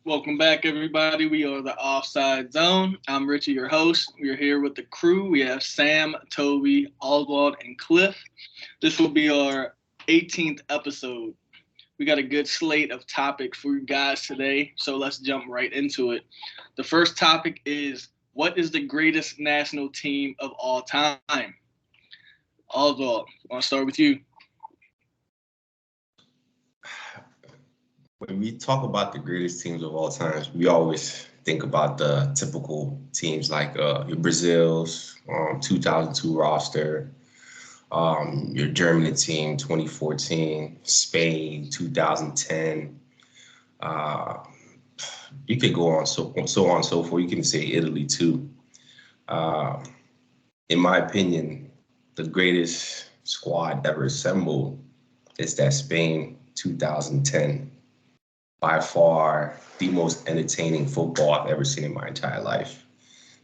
Welcome back, everybody. We are the Offside Zone. I'm Richie, your host. We're here with the crew. We have Sam, Toby, Oswald, and Cliff. This will be our 18th episode. We got a good slate of topics for you guys today, so let's jump right into it. The first topic is what is the greatest national team of all time? Oswald, I want to start with you. When we talk about the greatest teams of all times, we always think about the typical teams like your Brazil's 2002 roster, your Germany team 2014, Spain 2010. Uh, you could go on so on and so forth. You can say Italy too. Uh, in my opinion, the greatest squad ever assembled is that Spain 2010. By far the most entertaining football I've ever seen in my entire life.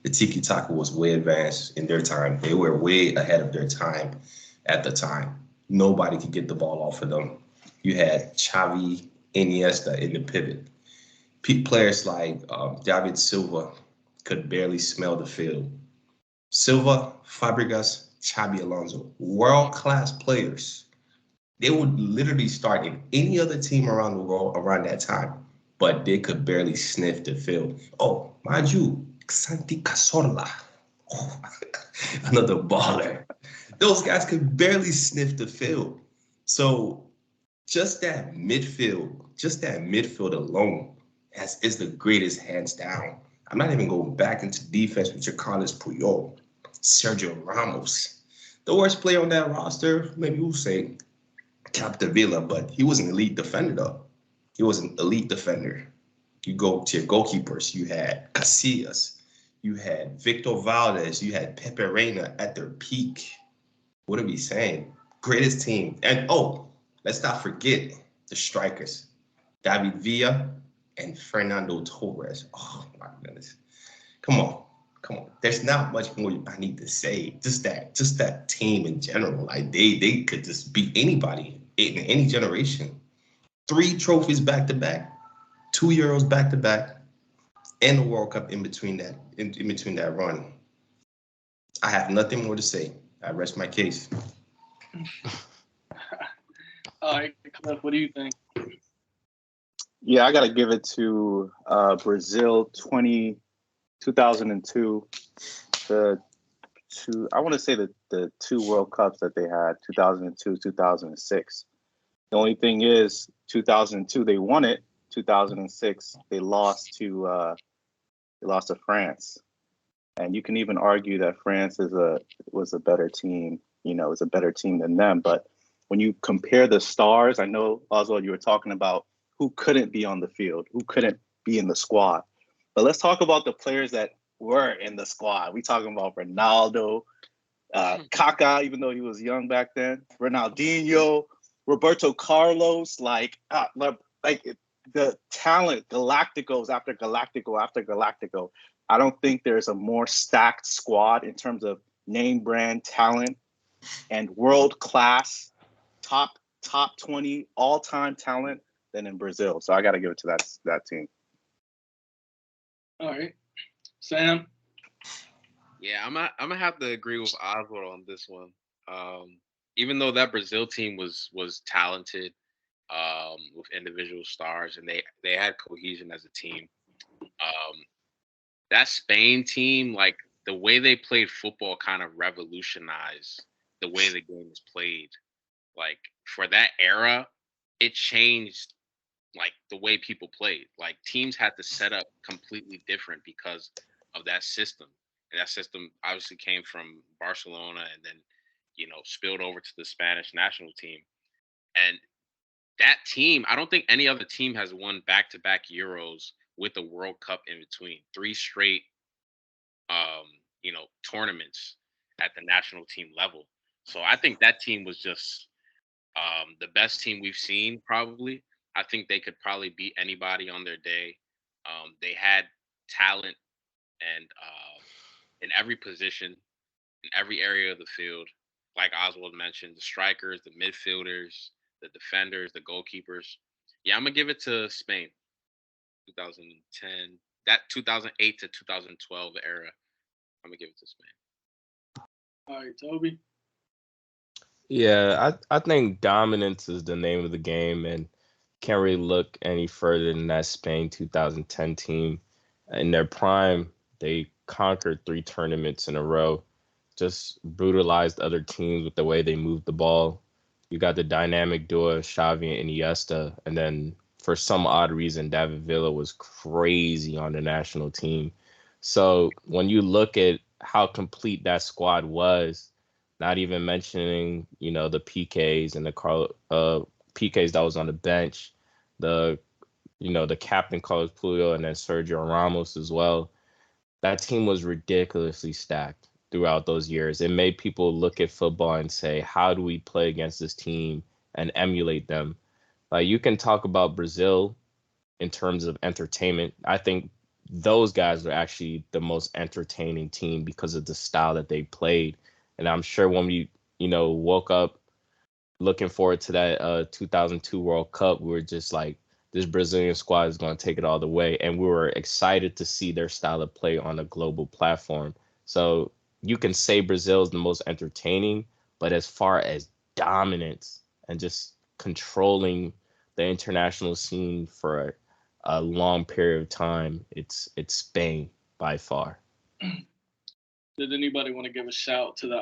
The tiki taka was way advanced in their time. They were way ahead of their time at the time. Nobody could get the ball off of them. You had Xavi, Iniesta in the pivot. Players like David Silva could barely smell the field. Silva, Fabregas, Xabi Alonso, world-class players. They would literally start in any other team around the world around that time, but they could barely sniff the field. Oh, mind you, Santi Cazorla, oh, another baller. Those guys could barely sniff the field. So just that midfield alone is the greatest hands down. I'm not even going back into defense with your Carlos Puyol, Sergio Ramos. The worst player on that roster, maybe we'll say Capdevila, but he was an elite defender though. He was an elite defender. You go to your goalkeepers, you had Casillas, you had Victor Valdez, you had Pepe Reina at their peak. What are we saying? Greatest team. And oh, let's not forget the strikers. David Villa and Fernando Torres. Oh my goodness. Come on. Come on. There's not much more I need to say. Just that team in general. Like they could just beat anybody in any generation. Three trophies back to back, 2 Euros back to back, and the World Cup in between that run. I have nothing more to say. I rest my case. All right, Cliff, what do you think? Yeah, I got to give it to Brazil 2002. The I want to say the two World Cups that they had, 2002, 2006. The only thing is, 2002 they won it. 2006 they lost to France, and you can even argue that France was a better team. You know, is a better team than them. But when you compare the stars, I know Oswald, you were talking about who couldn't be on the field, who couldn't be in the squad. But let's talk about the players that were in the squad. We talking about Ronaldo, Kaká, even though he was young back then, Ronaldinho, Roberto Carlos, like the talent, Galacticos after Galactico after Galactico. I don't think there's a more stacked squad in terms of name brand talent and world class top 20 all time talent than in Brazil. So I got to give it to that team. All right, Sam. Yeah, I'm gonna have to agree with Oswald on this one. Um, Even though that Brazil team was talented, with individual stars and they had cohesion as a team. Um, that Spain team, like the way they played football, kind of revolutionized the way the game is played. Like for that era, it changed like the way people played. Like teams had to set up completely different because of that system. And that system obviously came from Barcelona and then, spilled over to the Spanish national team. And that team, I don't think any other team has won back-to-back Euros with the World Cup in between. Three straight tournaments at the national team level. So I think that team was just the best team we've seen, probably. I think they could probably beat anybody on their day. They had talent and in every position, in every area of the field. Like Oswald mentioned, the strikers, the midfielders, the defenders, the goalkeepers. Yeah, I'm gonna give it to Spain. 2010, that 2008 to 2012 era. I'm gonna give it to Spain. All right, Toby. Yeah, I think dominance is the name of the game, and can't really look any further than that Spain 2010 team. In their prime, they conquered 3 tournaments in a row, just brutalized other teams with the way they moved the ball. You got the dynamic duo of Xavi and Iniesta, and then for some odd reason, David Villa was crazy on the national team. So when you look at how complete that squad was, not even mentioning, the PKs and PKs that was on the bench, the the captain Carlos Puyol and then Sergio Ramos as well. That team was ridiculously stacked throughout those years. It made people look at football and say, how do we play against this team and emulate them? Like you can talk about Brazil in terms of entertainment. I think those guys were actually the most entertaining team because of the style that they played. And I'm sure when we, woke up looking forward to that 2002 World Cup, we were just like, this Brazilian squad is going to take it all the way. And we were excited to see their style of play on a global platform. So you can say Brazil is the most entertaining, but as far as dominance and just controlling the international scene for a long period of time, it's Spain by far. Did anybody want to give a shout to the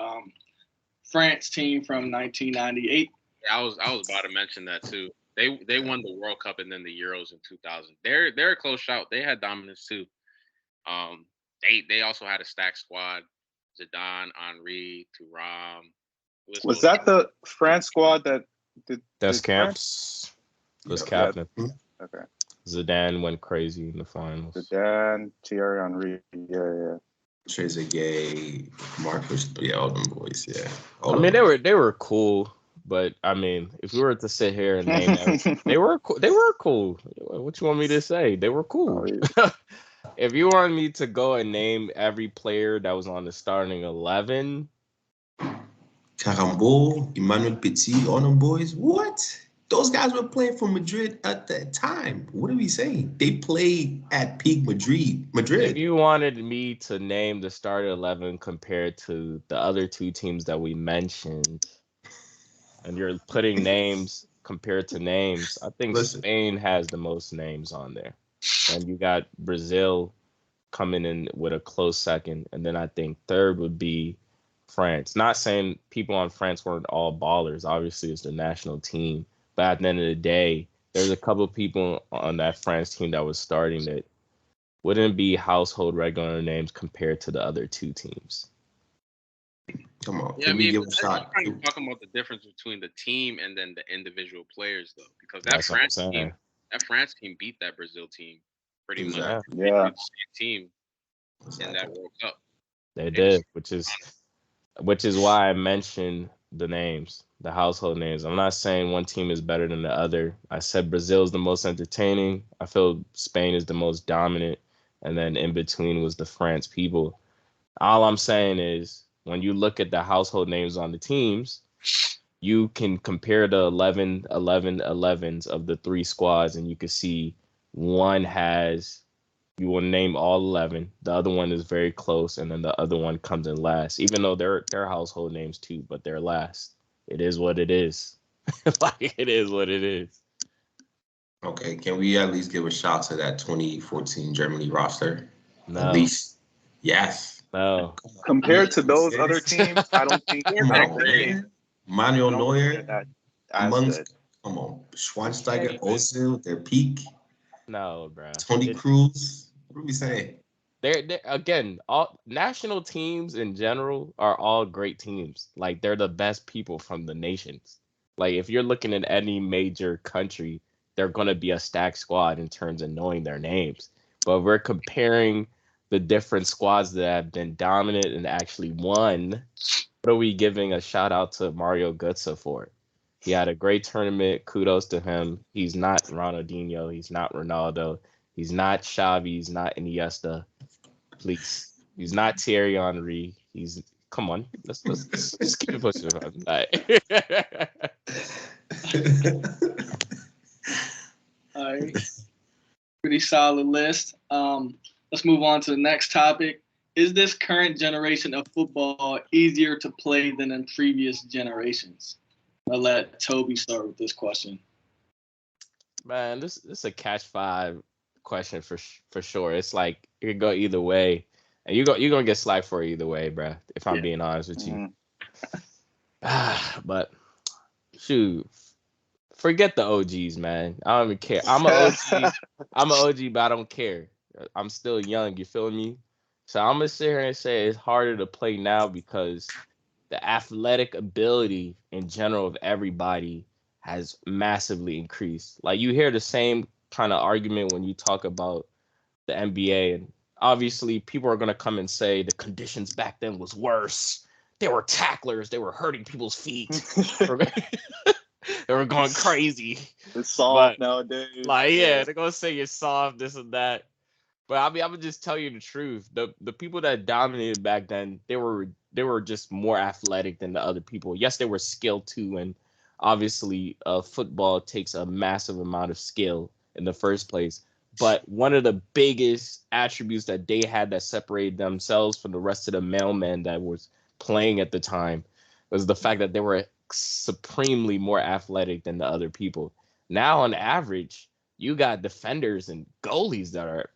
France team from 1998? Yeah, I was about to mention that too. They won the World Cup and then the Euros in 2000. They're a close shout. They had dominance too. They also had a stacked squad: Zidane, Henry, Thuram. Was that the France squad that did? Deschamps was captain. Okay. Zidane went crazy in the finals. Zidane, Thierry Henry, yeah. Trezeguet, Marcus, all them boys, yeah. They were cool, but if we were to sit here and name them, they were cool. They were cool. What you want me to say? They were cool. If you want me to go and name every player that was on the starting 11, Carambeau, Emmanuel Petit, all them boys, what? Those guys were playing for Madrid at that time. What are we saying? They played at peak Madrid. If you wanted me to name the starting 11 compared to the other two teams that we mentioned, and you're putting names compared to names, I think Spain has the most names on there. And you got Brazil coming in with a close second. And then I think third would be France. Not saying people on France weren't all ballers. Obviously, it's the national team. But at the end of the day, there's a couple of people on that France team that was starting that wouldn't be household regular names compared to the other two teams. Come on. Yeah, give a shot. I'm talking about the difference between the team and then the individual players, though, because that France team beat that Brazil team pretty much. Yeah, the same team in that World Cup. They did, which is why I mentioned the names, the household names. I'm not saying one team is better than the other. I said Brazil is the most entertaining. I feel Spain is the most dominant, and then in between was the France people. All I'm saying is, when you look at the household names on the teams, you can compare the 11s of the three squads, and you can see one has, you will name all 11. The other one is very close, and then the other one comes in last, even though they're household names too, but they're last. It is what it is. It is what it is. Okay, can we at least give a shout to that 2014 Germany roster? No. At least, yes. No. Compared to those other teams, I don't think they're that great. Manuel Neuer, come on, Schweinsteiger, Ozil, their peak. No, bro. Tony Cruz. What are we saying? They're again, all national teams in general are all great teams. Like, they're the best people from the nations. Like, if you're looking at any major country, they're gonna be a stacked squad in terms of knowing their names. But we're comparing the different squads that have been dominant and actually won. What are we giving a shout out to Mario Götze for? He had a great tournament. Kudos to him. He's not Ronaldinho. He's not Ronaldo. He's not Xavi. He's not Iniesta. Please. He's not Thierry Henry. Come on. Let's just keep it pushing. All right. pretty solid list. Let's move on to the next topic. Is this current generation of football easier to play than in previous generations? I'll let Toby start with this question. Man, this is a catch five question for sure. It's like it could go either way, and you're gonna get slack for it either way, bruh. If I'm being honest with you. But shoot, forget the OGs, man. I don't even care. I'm an OG. I'm an OG, but I don't care. I'm still young. You feel me? So I'm gonna sit here and say it's harder to play now because the athletic ability in general of everybody has massively increased. Like you hear the same kind of argument when you talk about the NBA, and obviously people are gonna come and say the conditions back then was worse. They were tacklers. They were hurting people's feet. They were going crazy. It's soft But nowadays. like, yeah, they're gonna say you're soft, this and that. But I mean, I'm gonna just tell you the truth. The people that dominated back then, they were just more athletic than the other people. Yes, they were skilled too, and obviously, football takes a massive amount of skill in the first place. But one of the biggest attributes that they had that separated themselves from the rest of the mailmen that was playing at the time was the fact that they were supremely more athletic than the other people. Now, on average, you got defenders and goalies that are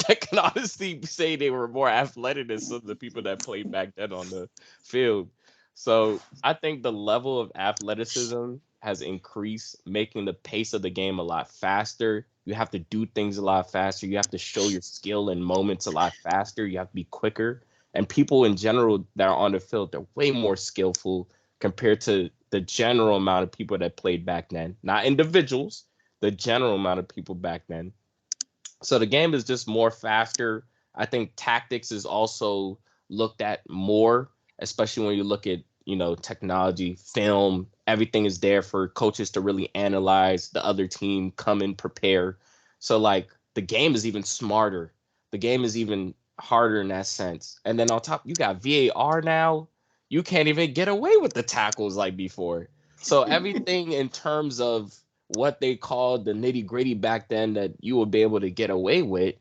that can honestly say they were more athletic than some of the people that played back then on the field. So I think the level of athleticism has increased, making the pace of the game a lot faster. You have to do things a lot faster. You have to show your skill in moments a lot faster. You have to be quicker. And people in general that are on the field, they're way more skillful compared to the general amount of people that played back then. Not individuals, the general amount of people back then. So the game is just more faster. I think tactics is also looked at more, especially when you look at, technology, film, everything is there for coaches to really analyze the other team, come and prepare. So like the game is even smarter. The game is even harder in that sense. And then on top, you got VAR now. You can't even get away with the tackles like before. So everything in terms of what they called the nitty gritty back then that you would be able to get away with,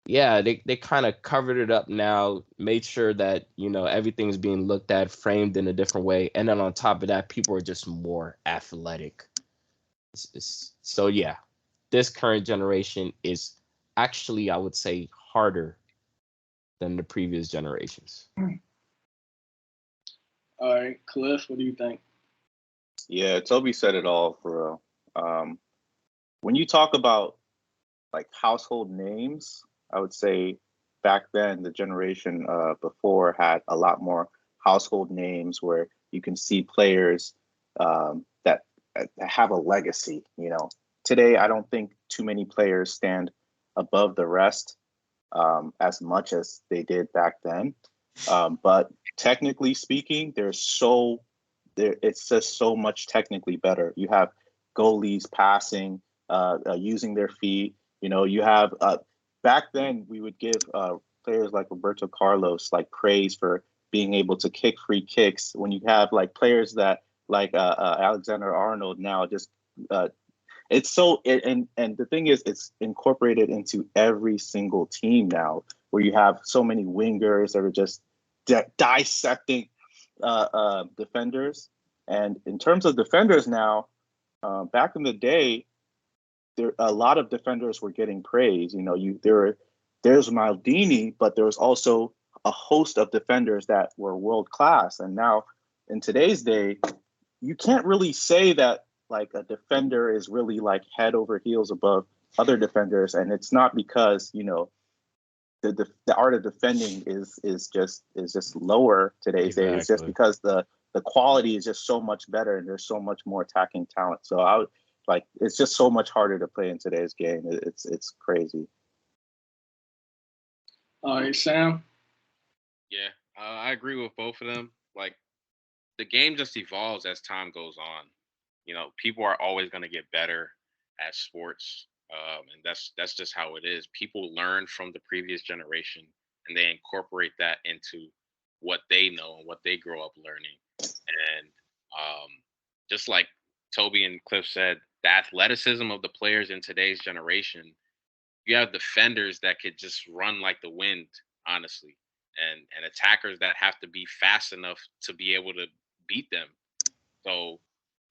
yeah, they kind of covered it up now, made sure that, everything's being looked at, framed in a different way. And then on top of that, people are just more athletic. So, yeah, this current generation is actually, I would say, harder than the previous generations. All right, Cliff, what do you think? Yeah, Toby said it all for real. When you talk about like household names, I would say back then the generation before had a lot more household names where you can see players that have a legacy. Today I don't think too many players stand above the rest as much as they did back then. But technically speaking, it's just so much technically better. You have goalies passing, using their feet. You have back then we would give players like Roberto Carlos like praise for being able to kick free kicks. When you have like players that like Alexander Arnold now, just it's so and the thing is it's incorporated into every single team now, where you have so many wingers that are just dissecting defenders. And in terms of defenders now, back in the day, a lot of defenders were getting praise. There's Maldini, but there was also a host of defenders that were world class. And now, in today's day, you can't really say that like a defender is really like head over heels above other defenders, and it's not because the art of defending is just lower today's day. It's just because the quality is just so much better, and there's so much more attacking talent. So it's just so much harder to play in today's game. It's crazy. All right, Sam. Yeah, I agree with both of them. Like the game just evolves as time goes on. People are always going to get better at sports, and that's just how it is. People learn from the previous generation, and they incorporate that into what they know and what they grow up learning. And just like Toby and Cliff said, the athleticism of the players in today's generation you have defenders that could just run like the wind, honestly, and attackers that have to be fast enough to be able to beat them. So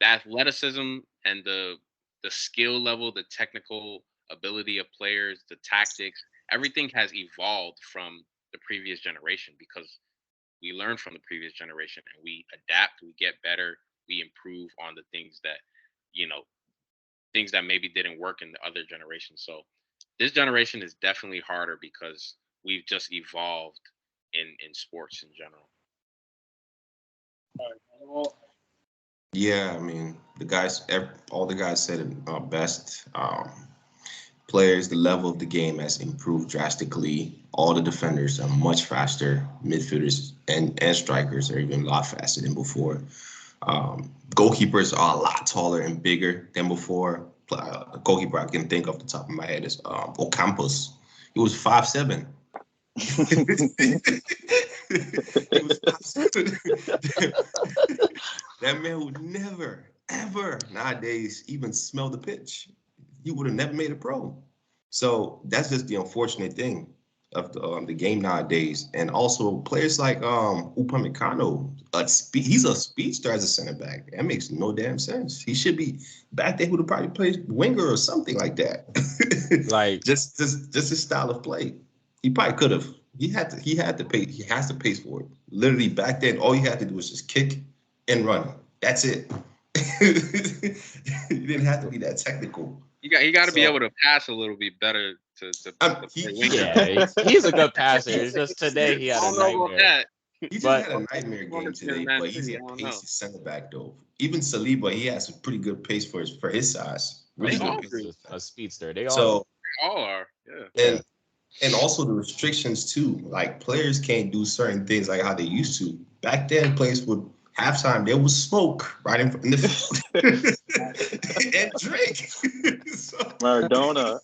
the athleticism and the skill level, the technical ability of players, the tactics, everything has evolved from the previous generation because we learn from the previous generation and we adapt, we get better, we improve on the things that, you know, things that maybe didn't work in the other generation. So this generation is definitely harder because we've just evolved in sports in general. All right, well, Yeah, I mean, all the guys said it best. Players, the level of the game has improved drastically. All the defenders are much faster. Midfielders and strikers are even a lot faster than before. Goalkeepers are a lot taller and bigger than before. A goalkeeper I can think off the top of my head is Ocampos. He was 5'7". He was 5'7". That man would never, ever nowadays even smell the pitch. He would have never made a pro. So that's just the unfortunate thing of the game nowadays. And also players like Upamecano, he's a speedster as a center back. That makes no damn sense. He should be back there. Would have probably played winger or something like that. Like just his style of play. He probably could have. He had to pay. He has to pay for it. Literally back then, all you had to do was just kick and run. That's it. You didn't have to be that technical. You got to be able to pass a little bit better to play winger. yeah, he's a good passer. It's just today he I had a don't know about nightmare. that. He just But had a nightmare game today, but he's a I don't know. pacey center back though. Even Saliba, he has a pretty good pace for his size. Really They all good pace. do. a speedster. They all So They all are. Yeah. yeah. and also the restrictions too. Like players can't do certain things like how they used to. Back then, players would halftime there was smoke right in the field and drink. So, Maradona.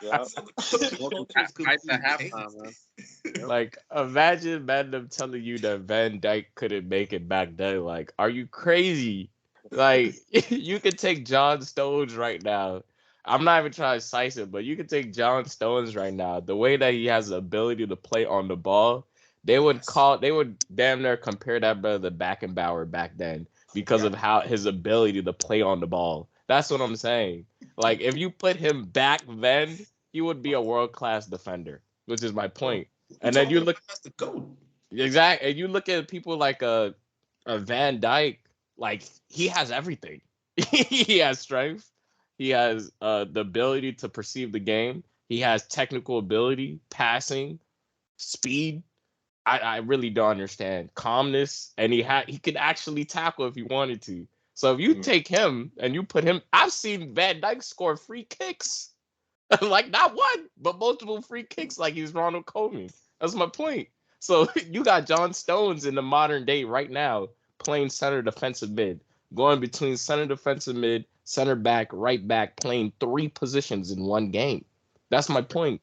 Yeah. so the coaches could Hype be at halftime, man. Like imagine them telling you that Van Dyke couldn't make it back then. Like, are you crazy? Like you could take John Stones right now. I'm not even trying to size it, but you could take John Stones right now. The way that he has the ability to play on the ball, they would damn near compare that brother to Beckenbauer back then because of how his ability to play on the ball. That's what I'm saying. Like if you put him back then, he would be a world class defender, which is my point. And then you look that's the goat. exactly, and you look at people like a Van Dyke, like he has everything. He has strength, he has the ability to perceive the game, he has technical ability, passing, speed. I really don't understand calmness, and he could actually tackle if he wanted to. So if you take him and you put him, I've seen Van Dyke score free kicks. Like not one, but multiple free kicks like he's Ronald Koeman. That's my point. So you got John Stones in the modern day right now playing center defensive mid, going between center defensive mid, center back, right back, playing 3 positions in one game. That's my point.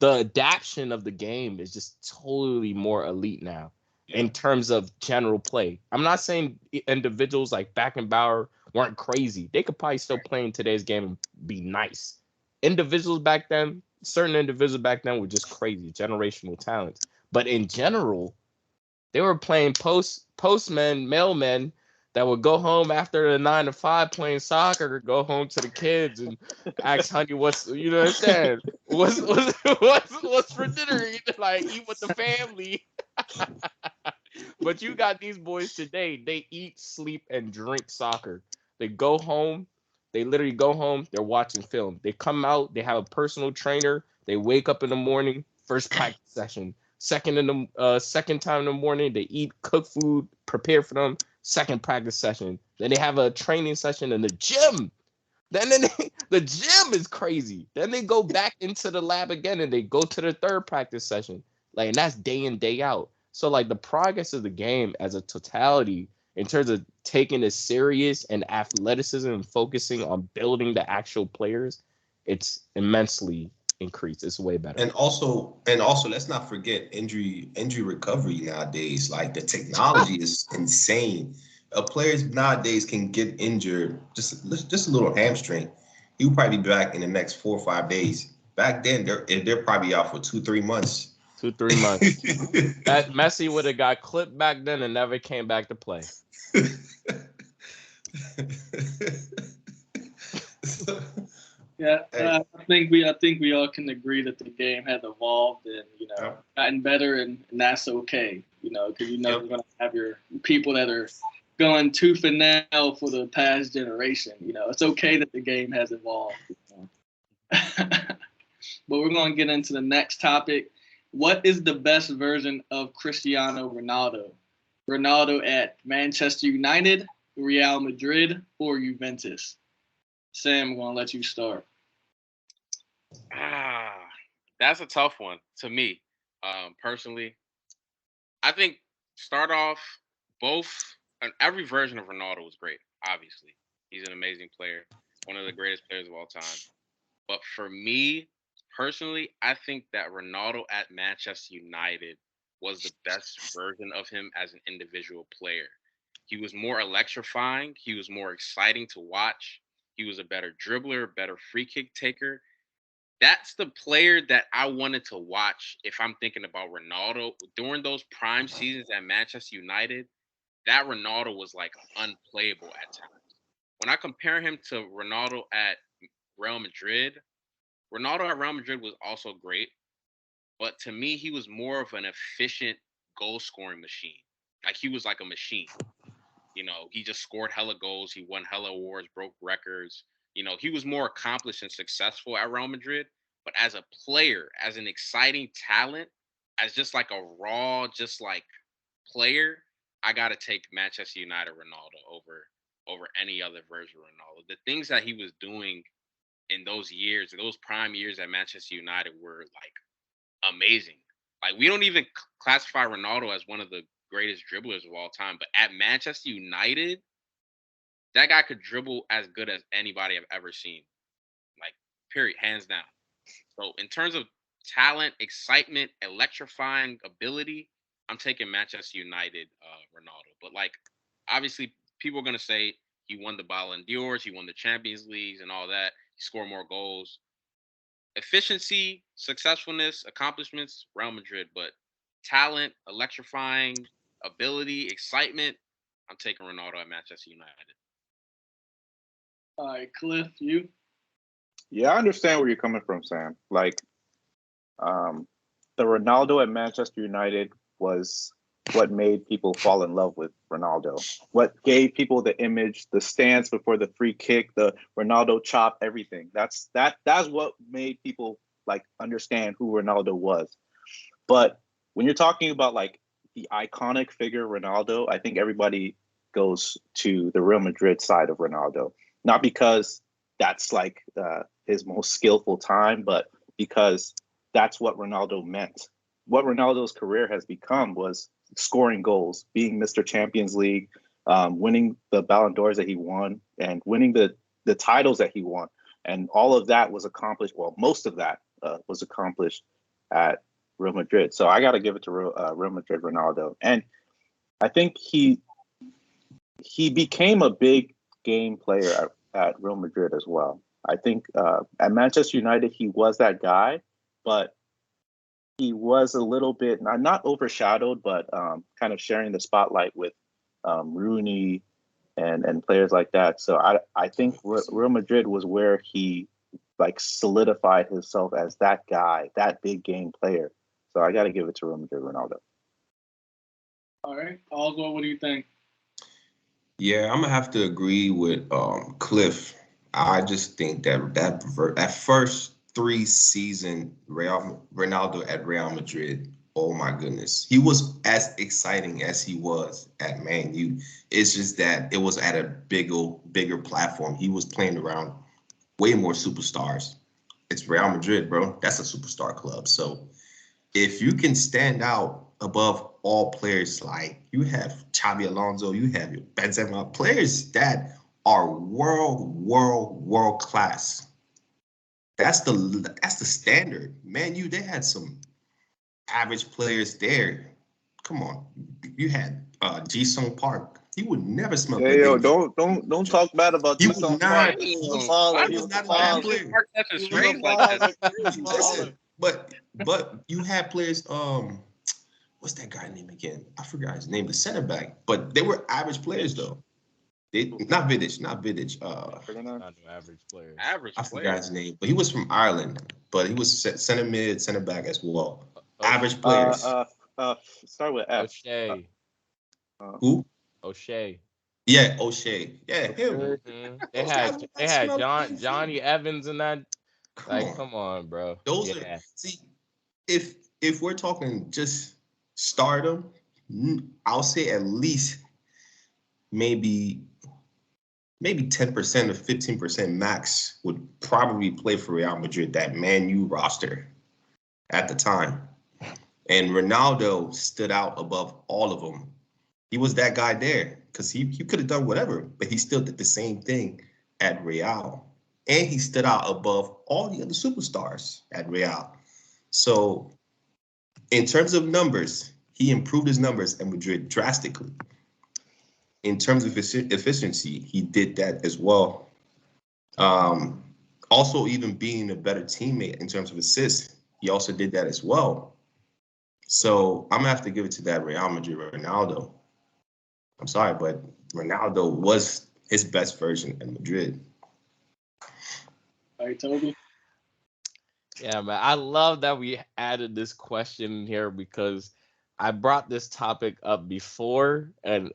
The adaptation of the game is just totally more elite now in terms of general play. I'm not saying individuals like Beckenbauer weren't crazy. They could probably still play in today's game and be nice. Certain individuals back then were just crazy, generational talents. But in general, they were playing postmen, mailmen that would go home after the 9 to 5 playing soccer, go home to the kids and ask honey, what's you know what I'm saying? What's for dinner? Like eat with the family. But you got these boys today, they eat, sleep, and drink soccer. They go home, they literally go home, they're watching film. They come out, they have a personal trainer, they wake up in the morning, first practice session. Second time in the morning, they eat, cook food, prepare for them, second practice session. Then they have a training session in the gym. The gym is crazy. Then they go back into the lab again and they go to the third practice session. Like, and that's day in, day out. So like the progress of the game as a totality in terms of taking it serious and athleticism and focusing on building the actual players, it's immensely increased. It's way better. And also, let's not forget injury recovery nowadays. Like the technology is insane. Players nowadays can get injured, just a little hamstring, He'll probably be back in the next 4 or 5 days. Back then, they're probably out for 2-3 months. 2-3 months. That Messi would have got clipped back then and never came back to play. Yeah, I think we all can agree that the game has evolved and gotten better, and that's okay. Because you're gonna have your people that are going tooth and nail for the past generation. It's okay that the game has evolved. But we're gonna get into the next topic. What is the best version of Cristiano Ronaldo? Ronaldo at Manchester United, Real Madrid, or Juventus? Sam, I'm gonna let you start. That's a tough one to me. Personally, I think start off every version of Ronaldo was great. Obviously, he's an amazing player, one of the greatest players of all time. But for me personally, I think that Ronaldo at Manchester United was the best version of him as an individual player. He was more electrifying. He was more exciting to watch. He was a better dribbler, better free kick taker. That's the player that I wanted to watch if I'm thinking about Ronaldo. During those prime seasons at Manchester United, that Ronaldo was like unplayable at times. When I compare him to Ronaldo at Real Madrid, Ronaldo at Real Madrid was also great, but to me, he was more of an efficient goal scoring machine. Like he was like a machine. He just scored hella goals. He won hella awards, broke records. He was more accomplished and successful at Real Madrid. But as a player, as an exciting talent, as just like a raw, just like player, I gotta take Manchester United Ronaldo over any other version of Ronaldo. The things that he was doing in those years, those prime years at Manchester United were like amazing. Like we don't even classify Ronaldo as one of the greatest dribblers of all time, but at Manchester United, that guy could dribble as good as anybody I've ever seen. Like, period, hands down. So in terms of talent, excitement, electrifying ability, I'm taking Manchester United Ronaldo. But like, obviously, people are gonna say he won the Ballon d'Ors, he won the Champions Leagues, and all that. He scored more goals. Efficiency, successfulness, accomplishments, Real Madrid. But talent, electrifying ability, excitement, I'm taking Ronaldo at Manchester United. All right, Cliff, you? Yeah, I understand where you're coming from, Sam. Like, the Ronaldo at Manchester United was what made people fall in love with Ronaldo. What gave people the image, the stance before the free kick, the Ronaldo chop, everything. That's what made people like understand who Ronaldo was. But when you're talking about like the iconic figure Ronaldo, I think everybody goes to the Real Madrid side of Ronaldo. Not because that's like his most skillful time, but because that's what Ronaldo meant. What Ronaldo's career has become was scoring goals, being Mr. Champions League, winning the Ballon d'Ors that he won, and winning the titles that he won. And all of that was accomplished, well, most of that was accomplished at Real Madrid. So I got to give it to Real Madrid Ronaldo. And I think he became a big game player at Real Madrid as well. I think at Manchester United, he was that guy, but he was a little bit, not overshadowed, but kind of sharing the spotlight with Rooney and players like that. So I think Real Madrid was where he like solidified himself as that guy, that big game player. So I got to give it to Real Madrid Ronaldo. All right, Oswald, what do you think? Yeah, I'm gonna have to agree with Cliff. I just think that first 3 season Ronaldo at Real Madrid, oh my goodness, he was as exciting as he was at Man U. It's just that it was at a bigger platform. He was playing around way more superstars. It's Real Madrid, bro. That's a superstar club. So if you can stand out above all players, like you have Xabi Alonso, you have your Benzema, players that are world class. That's the standard. Man, they had some average players there. Come on, you had Ji Sung Park. He would never smell Hey, good. yo, don't talk bad about He Too would Son not. Park. He was a Why baller. He He does was was a not a why bad does baller. this player. Mark such a He was a strange like this? baller. He was a Listen, baller. but you had players. What's that guy name again? I forgot his name. The center back. But they were average players though. They not Vidic, not Vidic. Ferdinand? Not an average player. Average I player. forgot his name, but he was from Ireland. But he was center mid, center back as well. O- Average players. Start with F. O'Shea. Who? O'Shea. Yeah, O'Shea. Yeah, him. They Those guys would not had smell good. Johnny Evans and that. Come Like, on. come on, bro. Those are Yeah. see, if we're talking just stardom, I'll say at least maybe 10% or 15% max would probably play for Real Madrid, that Man U roster at the time. And Ronaldo stood out above all of them. He was that guy there because he could have done whatever, but he still did the same thing at Real. And he stood out above all the other superstars at Real. So in terms of numbers, he improved his numbers at Madrid drastically. In terms of efficiency, he did that as well. Also, even being a better teammate in terms of assists, he also did that as well. So I'm gonna have to give it to that Real Madrid Ronaldo. I'm sorry, but Ronaldo was his best version in Madrid. All right, Toby. Yeah, man. I love that we added this question here because I brought this topic up before, and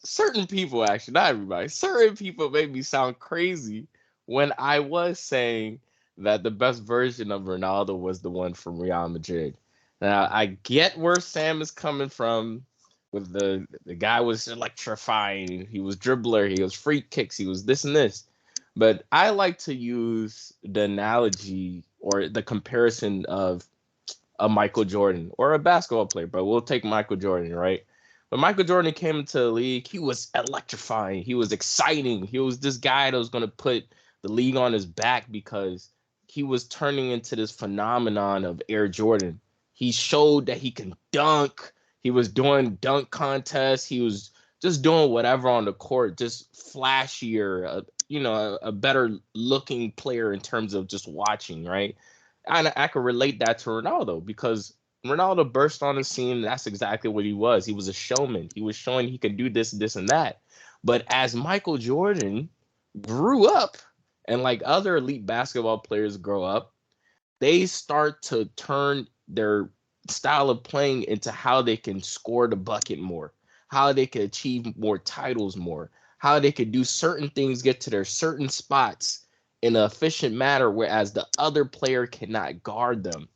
certain people actually, not everybody, certain people made me sound crazy when I was saying that the best version of Ronaldo was the one from Real Madrid. Now I get where Sam is coming from. With the guy was electrifying. He was dribbler. He was free kicks. He was this and this. But I like to use the analogy or the comparison of a Michael Jordan or a basketball player, but we'll take Michael Jordan, right? When Michael Jordan came into the league, he was electrifying. He was exciting. He was this guy that was going to put the league on his back because he was turning into this phenomenon of Air Jordan. He showed that he can dunk. He was doing dunk contests. He was just doing whatever on the court, just flashier, a better looking player in terms of just watching, right? And I could relate that to Ronaldo because Ronaldo burst on the scene. That's exactly what he was. He was a showman. He was showing he could do this, this, and that. But as Michael Jordan grew up, and like other elite basketball players grow up, they start to turn their style of playing into how they can score the bucket more, how they can achieve more titles more, how they could do certain things, get to their certain spots in an efficient manner, whereas the other player cannot guard them.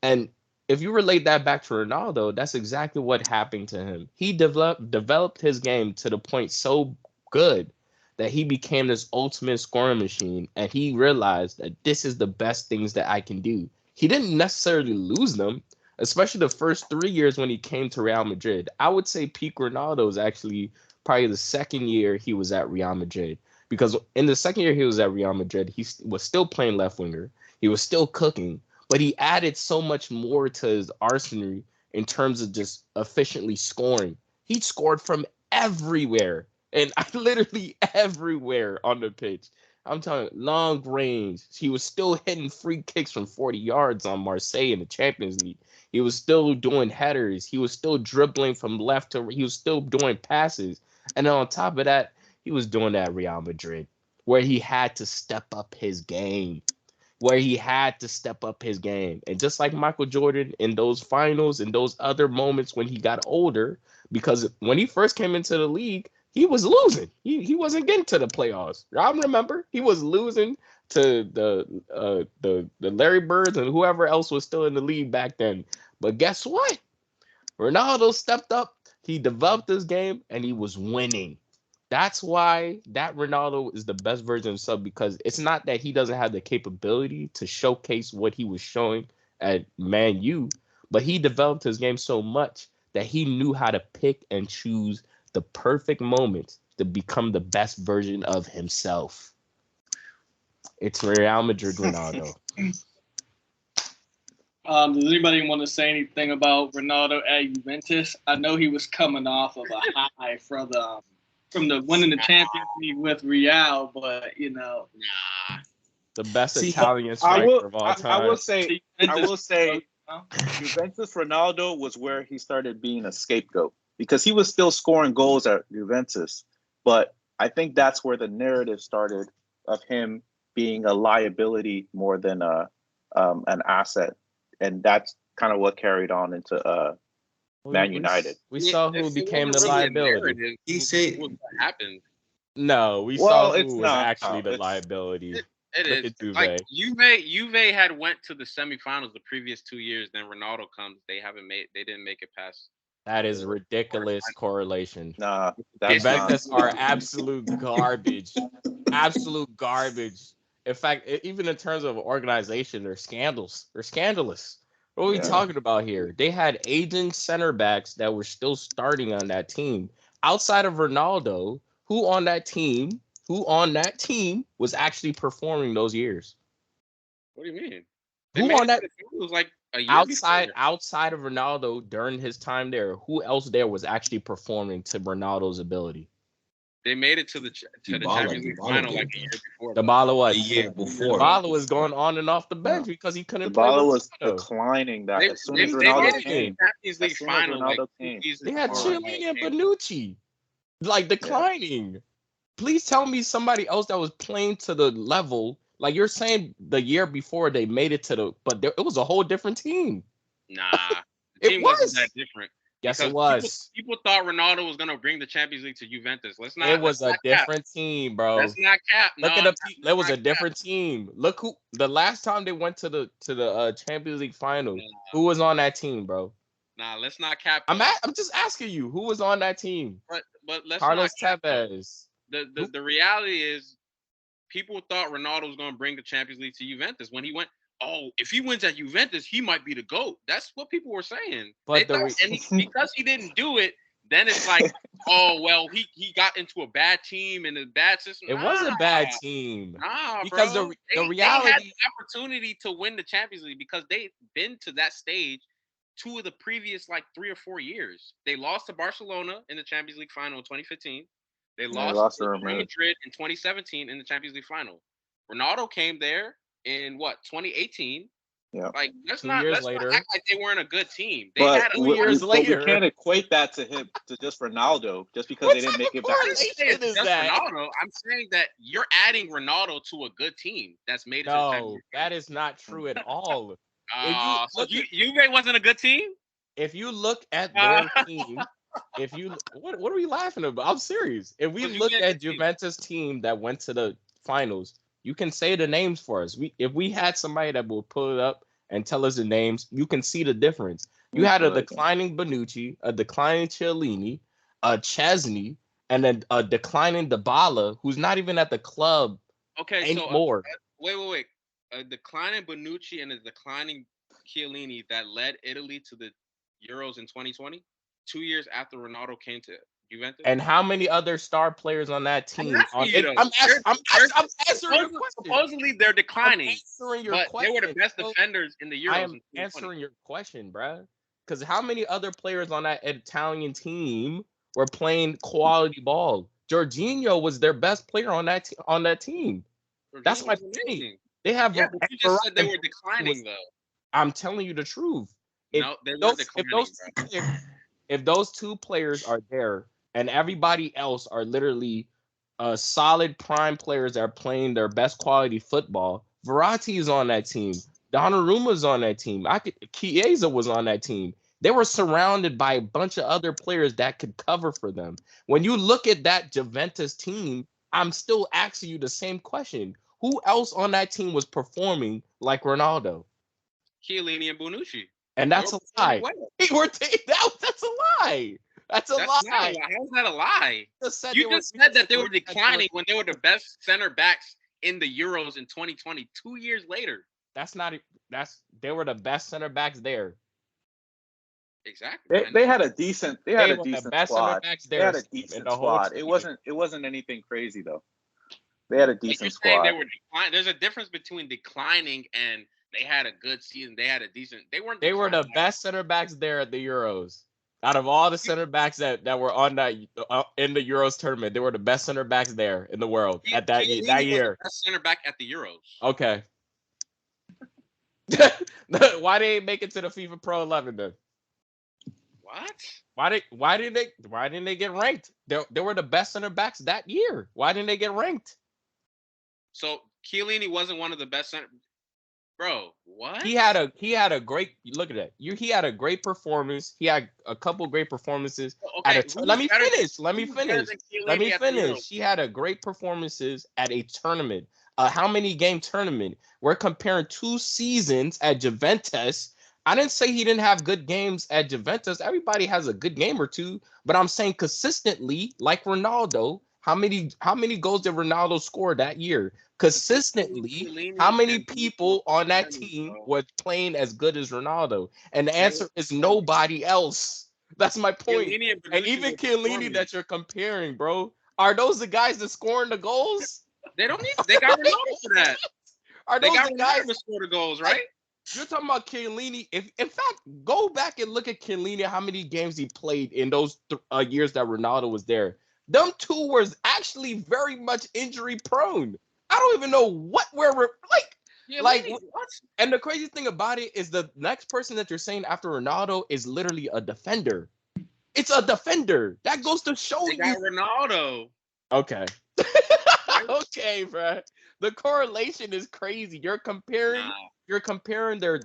And if you relate that back to Ronaldo, that's exactly what happened to him. He developed his game to the point so good that he became this ultimate scoring machine, and he realized that this is the best things that I can do. He didn't necessarily lose them, especially the first 3 years when he came to Real Madrid. I would say peak Ronaldo is actually probably the second year he was at Real Madrid, because in the second year he was at Real Madrid, he was still playing left winger. He was still cooking, but he added so much more to his arsenal in terms of just efficiently scoring. He scored from everywhere, and I literally everywhere on the pitch. I'm talking long range. He was still hitting free kicks from 40 yards on Marseille in the Champions League. He was still doing headers. He was still dribbling from left to right. He was still doing passes. And then on top of that, he was doing that at Real Madrid, where he had to step up his game. And just like Michael Jordan in those finals and those other moments when he got older, because when he first came into the league, he was losing. He wasn't getting to the playoffs. I remember he was losing to the Larry Birds and whoever else was still in the league back then. But guess what? Ronaldo stepped up. He developed his game and he was winning. That's why that Ronaldo is the best version of sub, because it's not that he doesn't have the capability to showcase what he was showing at Man U, but he developed his game so much that he knew how to pick and choose the perfect moments to become the best version of himself. It's Real Madrid Ronaldo. Does anybody want to say anything about Ronaldo at Juventus? I know he was coming off of a high from the winning the Champions League with Real, but Nah. The best See, Italian I striker will. of all I time. will say. I will say. Huh? Juventus Ronaldo was where he started being a scapegoat because he was still scoring goals at Juventus, but I think that's where the narrative started of him being a liability more than an asset, and that's kind of what carried on into Man United. We saw who It became wasn't the really a liability. narrative. He It said was what happened. No, we Well, saw it's who was not. actually the It's liability. It Look is at Juve. like Juve had went to the semifinals the previous 2 years. Then Ronaldo comes. They didn't make it past. That is ridiculous correlation. nah. That's Juventus not. are absolute garbage. Absolute garbage. In fact, even in terms of organization, they're scandals. They're scandalous. What are we Yeah. talking about here? They had aging center backs that were still starting on that team. Outside of Ronaldo, who on that team was actually performing those years? What do you mean? They Who made on it that to the finals like a year outside before. outside of Ronaldo during his time there? Who else there was actually performing to Ronaldo's ability? They made it to the Champions League final like a year before. Dybala was. the year before. Dybala was going on and off the bench because he couldn't play Dybala with was Ronaldo. declining that They, as soon they, as they made Ronaldo it to the came. Champions League As soon as final like Ronaldo 2 came. They seasons had before Chiellini Ronaldo and came. Bonucci, like declining. Please tell me somebody else that was playing to the level. Like you're saying, the year before they made it to it was a whole different team. Nah, It the team wasn't was. that different. Yes, Because it was. people thought Ronaldo was gonna bring the Champions League to Juventus. It was a different team, bro. Let's not cap. No, Look at it was a different team. Look who the last time they went to the Champions League final. Who was on that team, bro? Nah, let's not cap. I'm just asking you, who was on that team? But let's Carlos not cap. Tevez. The reality is, people thought Ronaldo was gonna bring the Champions League to Juventus when he went. Oh, if he wins at Juventus, he might be the GOAT. That's what people were saying. But Because he didn't do it, then it's like, oh well, he got into a bad team and a bad system. It was a bad team. Nah, because bro. the They reality had the opportunity to win the Champions League because they've been to that stage 2 of the previous like 3 or 4 years. They lost to Barcelona in the Champions League final in 2015. They lost to Real Madrid in 2017 in the Champions League final. Ronaldo came there in 2018. Yeah. Like let's 2 not years act later. like they weren't a good team. They But had 2 years later. we can't equate that to him to just Ronaldo just because they didn't make it back. Correlation is that? Ronaldo. I'm saying that you're adding Ronaldo to a good team that's made it. No, that is not true at all. So Juve wasn't a good team. If you look at their team, what are we laughing about? I'm serious. If we look at Juventus team that went to the finals, you can say the names for us. If we had somebody that will pull it up and tell us the names, you can see the difference. You had a declining Bonucci, a declining Chiellini, a Chesney, and then a declining Dybala, who's not even at the club anymore. So wait. A declining Bonucci and a declining Chiellini that led Italy to the Euros in 2020, 2 years after Ronaldo came to Juventus. And how many other star players on that team? I'm answering your question. Supposedly they're declining. They were the best defenders in the Euros. I am answering your question, bro. Because how many other players on that Italian team were playing quality ball? Jorginho was their best player on that team. That's my point. They have. Yeah, but you just said they were declining, though. I'm telling you the truth. No, they were declining. If those 2 players are there and everybody else are literally solid prime players that are playing their best quality football, Verratti is on that team. Donnarumma is on that team. Chiesa was on that team. They were surrounded by a bunch of other players that could cover for them. When you look at that Juventus team, I'm still asking you the same question. Who else on that team was performing like Ronaldo? Chiellini and Bonucci. And that's a lie. That's a lie. That's a lie. How is that a lie? You just said that they were declining when they were the best center backs in the Euros in 2020, 2 years later. They were the best center backs there. Exactly. They had a decent squad. They had a decent squad. It wasn't anything crazy though. They had a decent squad. They were declining. There's a difference between declining and they had a good season. They had a decent. They weren't. They were the best center backs there at the Euros. Out of all the center backs that were on that in the Euros tournament, they were the best center backs there in the world at that Chiellini that was year. the best center back at the Euros. Okay. Why they ain't make it to the FIFA Pro 11 then? What? Why didn't they get ranked? They were the best center backs that year. Why didn't they get ranked? So Chiellini wasn't one of the best center. Bro, what? He had a great look at that. He had a great performance. He had a couple great performances. Okay, Let me finish. Euros? He had a great performances at a tournament. How many game tournament? We're comparing 2 seasons at Juventus. I didn't say he didn't have good games at Juventus. Everybody has a good game or two, but I'm saying consistently, like Ronaldo. How many goals did Ronaldo score that year? Consistently, how many people on that team were playing as good as Ronaldo? And the answer is nobody else. That's my point. And even Chiellini that you're comparing, bro, are those the guys that scoring the goals? They don't need. They got Ronaldo for that. Are those the guys to score the goals, right? You're talking about Chiellini. If in fact, go back and look at Chiellini, how many games he played in those years that Ronaldo was there. Them two was actually very much injury prone. I don't even know what we're like. Yeah, what? And the crazy thing about it is the next person that you're saying after Ronaldo is literally a defender. It's a defender. That goes to show they got Ronaldo. Okay. Okay, bro. The correlation is crazy. You're comparing their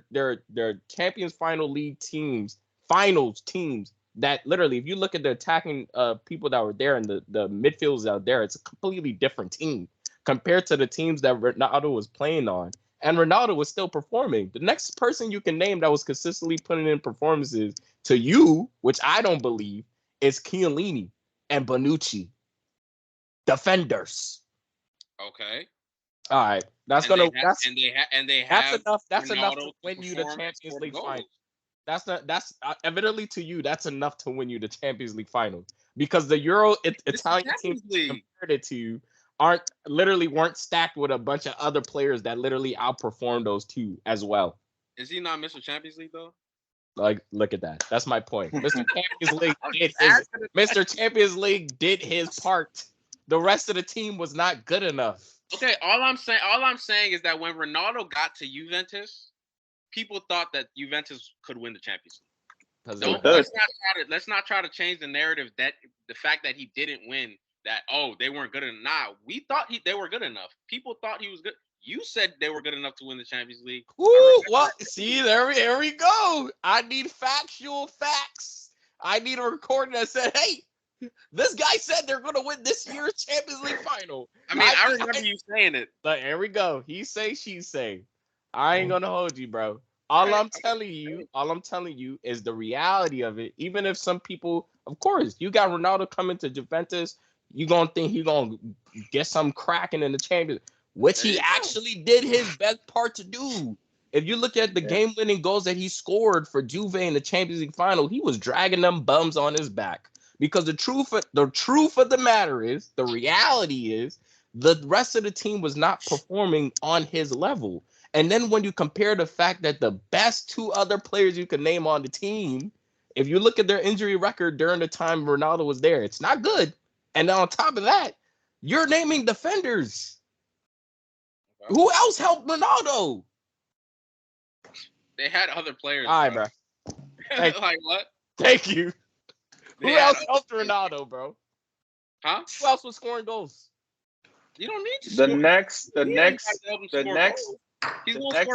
Champions Final League teams, finals teams that literally, if you look at the attacking people that were there and the midfielders out there, it's a completely different team compared to the teams that Ronaldo was playing on. And Ronaldo was still performing. The next person you can name that was consistently putting in performances to you, which I don't believe, is Chiellini and Bonucci. Defenders. Okay. All right. That's enough to win you the Champions League final. That's evidently to you, that's enough to win you the Champions League final. Because the Italian teams compared it to you weren't stacked with a bunch of other players that literally outperformed those two as well. Is he not Mr. Champions League though? Like, look at that. That's my point. Mr. Champions League did his part. The rest of the team was not good enough. Okay, all I'm saying is that when Ronaldo got to Juventus, people thought that Juventus could win the Champions League. Let's not try to change the narrative that the fact that he didn't win, that they weren't good enough. Nah, we thought they were good enough. People thought he was good. You said they were good enough to win the Champions League. Ooh, well, see, here we go. I need factual facts. I need a recording that said, hey, this guy said they're going to win this year's Champions League final. I mean, I remember you saying it. But here we go. He say, she say. I ain't going to hold you, bro. All I'm telling you is the reality of it. Even if some people, of course, you got Ronaldo coming to Juventus, you going to think he going to get some cracking in the Champions, which he actually did his best part to do. If you look at the game-winning goals that he scored for Juve in the Champions League final, he was dragging them bums on his back. Because the truth of the matter is, the reality is, the rest of the team was not performing on his level. And then when you compare the fact that the best 2 other players you can name on the team, if you look at their injury record during the time Ronaldo was there, it's not good. And then on top of that, you're naming defenders. Okay. Who else helped Ronaldo? They had other players. All right, bro. Like what? Thank you. Who else helped Ronaldo, bro? Huh? Who else was scoring goals? You don't need to. The next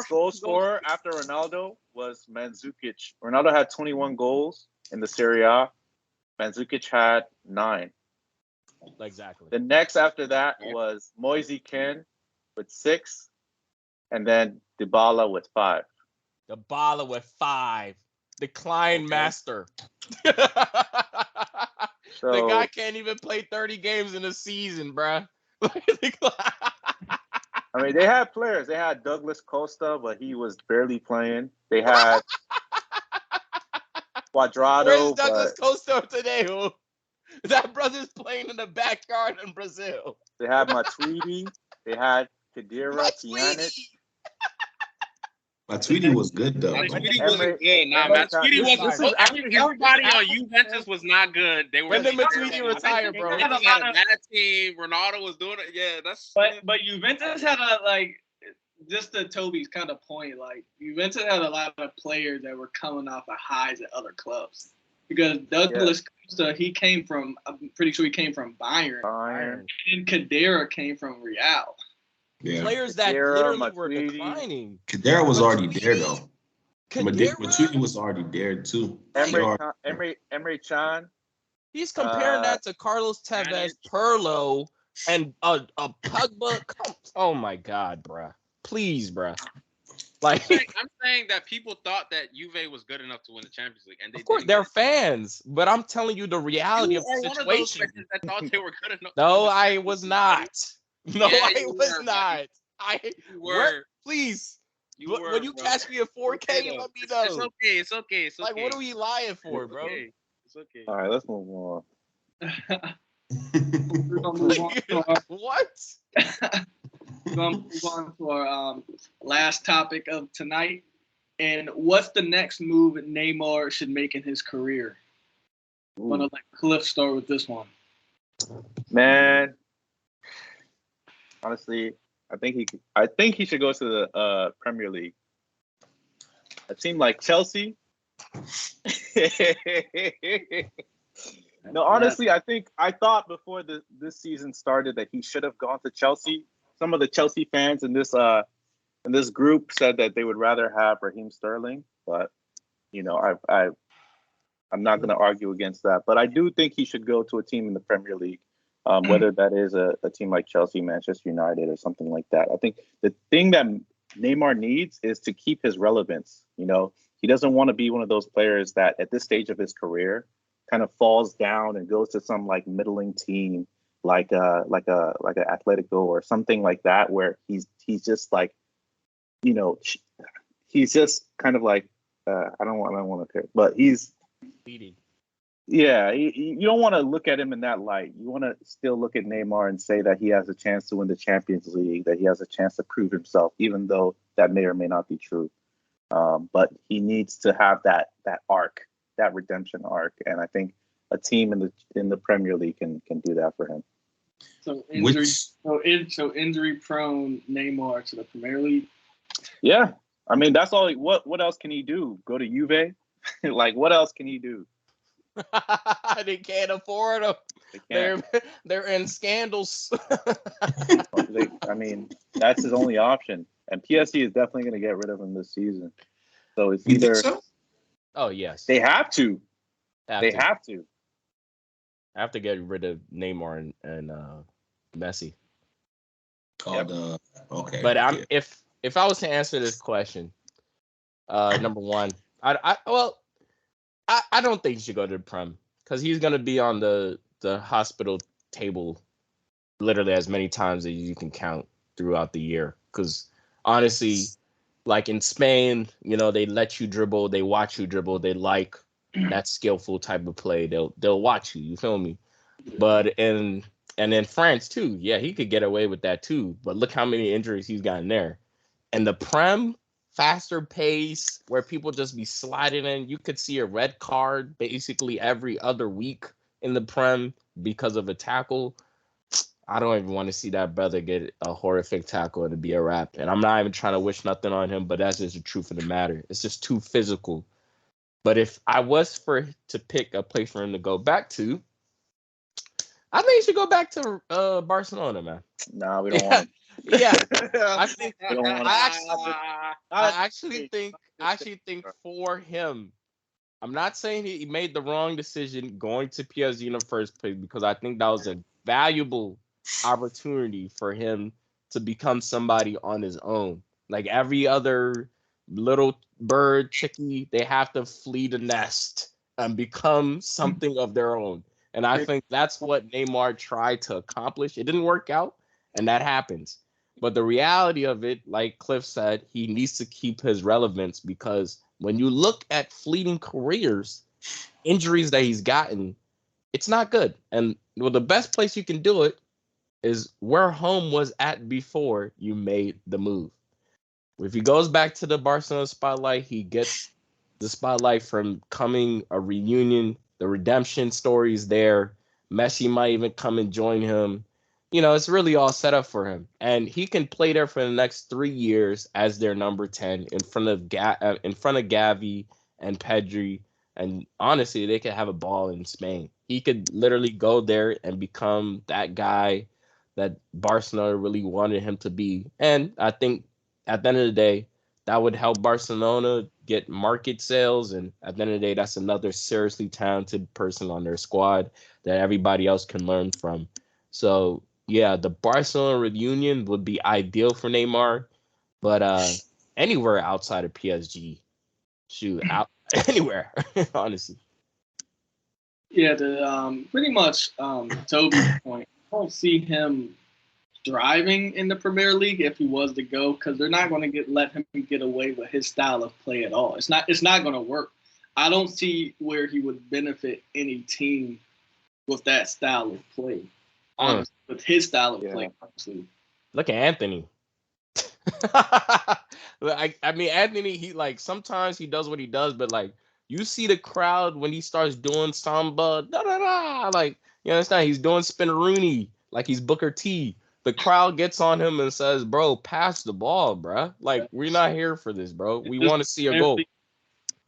goal scorer after Ronaldo was Mandzukic. Ronaldo had 21 goals in the Serie A. Mandzukic had 9. Exactly. The next after that was Moise Kean with 6, and then Dybala with 5. Dybala with 5. Decline master. So, the guy can't even play 30 games in a season, bruh. I mean, they had players. They had Douglas Costa, but he was barely playing. They had Cuadrado. Where's Douglas Costa today? That brother's playing in the backyard in Brazil. They had Matuidi. They had Khedira, Pjanic. Tweety was good though. Tweety wasn't good. Nah, Emery- Tweety this wasn't. is after Everybody on Juventus was not good. They were. When did Matuidi retire, bro? Juventus had a bad team. Ronaldo was doing it. Yeah, that's. But Juventus had just to Toby's kind of point, like Juventus had a lot of players that were coming off of highs at other clubs. Because Douglas Costa, I'm pretty sure he came from Bayern. And Kadira came from Real. Yeah. Players that literally were declining. Kadira was already there though. Kadira Matuidi was already there too. Emery Chan. He's comparing that to Carlos Tevez, Pirlo, and a Pogba. Oh my God, bruh. Please, bruh. Like I'm saying that people thought that Juve was good enough to win the Champions League, and of course they're fans, but I'm telling you the reality of the situation. One of those that thought they were good enough. No, I was not. No, Yeah, I was not. You were. Please. When you catch me at 4K, let me know. It's okay. Like, what are we lying for, bro? It's okay. All right, let's move on. We're gonna move on to our, What? we're gonna move on to our last topic of tonight. And what's the next move Neymar should make in his career? I'm gonna let Cliff start with this one. Man, honestly, I think he should go to the Premier League. A team like Chelsea. No, honestly, I thought before this season started that he should have gone to Chelsea. Some of the Chelsea fans in this group said that they would rather have Raheem Sterling, but I'm not going to argue against that. But I do think he should go to a team in the Premier League, whether that is a team like Chelsea, Manchester United, or something like that. I think the thing that Neymar needs is to keep his relevance. He doesn't want to be one of those players that at this stage of his career kind of falls down and goes to some like middling team, like a Atletico or something like that, where he's just like, he's just kind of like I don't want to, but he's Leading. Yeah, you don't want to look at him in that light. You want to still look at Neymar and say that he has a chance to win the Champions League, that he has a chance to prove himself, even though that may or may not be true. But he needs to have that arc, that redemption arc, and I think a team in the Premier League can do that for him. So injury prone Neymar to the Premier League. Yeah, I mean that's all. What else can he do? Go to Juve? Like what else can he do? They can't afford them. They're in scandals. I mean, that's his only option. And PSG is definitely going to get rid of him this season. So it's either. So? Oh yes, they have to. Have to. I have to get rid of Neymar and Messi. Okay. But if I was to answer this question, number one, I don't think he should go to the Prem because he's gonna be on the hospital table literally as many times as you can count throughout the year. Because honestly, like in Spain, they let you dribble, they watch you dribble, they like that skillful type of play. They'll watch you. You feel me? But in France too, yeah, he could get away with that too. But look how many injuries he's gotten there. And the Prem, faster pace, where people just be sliding in. You could see a red card basically every other week in the Prem because of a tackle. I don't even want to see that brother get a horrific tackle and to be a wrap. And I'm not even trying to wish nothing on him, but that's just the truth of the matter. It's just too physical. But if I was to pick a place for him to go back to, I think he should go back to Barcelona, man. Nah, we don't want him. Yeah, I think We don't want him. I actually think for him, I'm not saying he made the wrong decision going to PSG in the first place, because I think that was a valuable opportunity for him to become somebody on his own. Like every other little bird, chickie, they have to flee the nest and become something of their own. And I think that's what Neymar tried to accomplish. It didn't work out, and that happens. But the reality of it, like Cliff said, he needs to keep his relevance, because when you look at fleeting careers, injuries that he's gotten, it's not good. And the best place you can do it is where home was at before you made the move. If he goes back to the Barcelona spotlight, he gets the spotlight from coming a reunion. The redemption story is there. Messi might even come and join him. It's really all set up for him, and he can play there for the next 3 years as their number 10 in front of Gavi and Pedri. And honestly, they could have a ball in Spain. He could literally go there and become that guy that Barcelona really wanted him to be. And I think at the end of the day, that would help Barcelona get market sales. And at the end of the day, that's another seriously talented person on their squad that everybody else can learn from. So, yeah, the Barcelona reunion would be ideal for Neymar. But anywhere outside of PSG, shoot, out anywhere, honestly. Yeah, to pretty much Toby's point, I don't see him thriving in the Premier League if he was to go, because they're not going to let him get away with his style of play at all. It's not going to work. I don't see where he would benefit any team with that style of play. Honestly, with his style of play, honestly. Look at Anthony. I mean, Anthony, he sometimes he does what he does, but you see the crowd when he starts doing samba, da da da, you understand? He's doing spinneroonie, like he's Booker T. The crowd gets on him and says, "Bro, pass the ball, bro. We're not here for this, bro. We want to see a goal."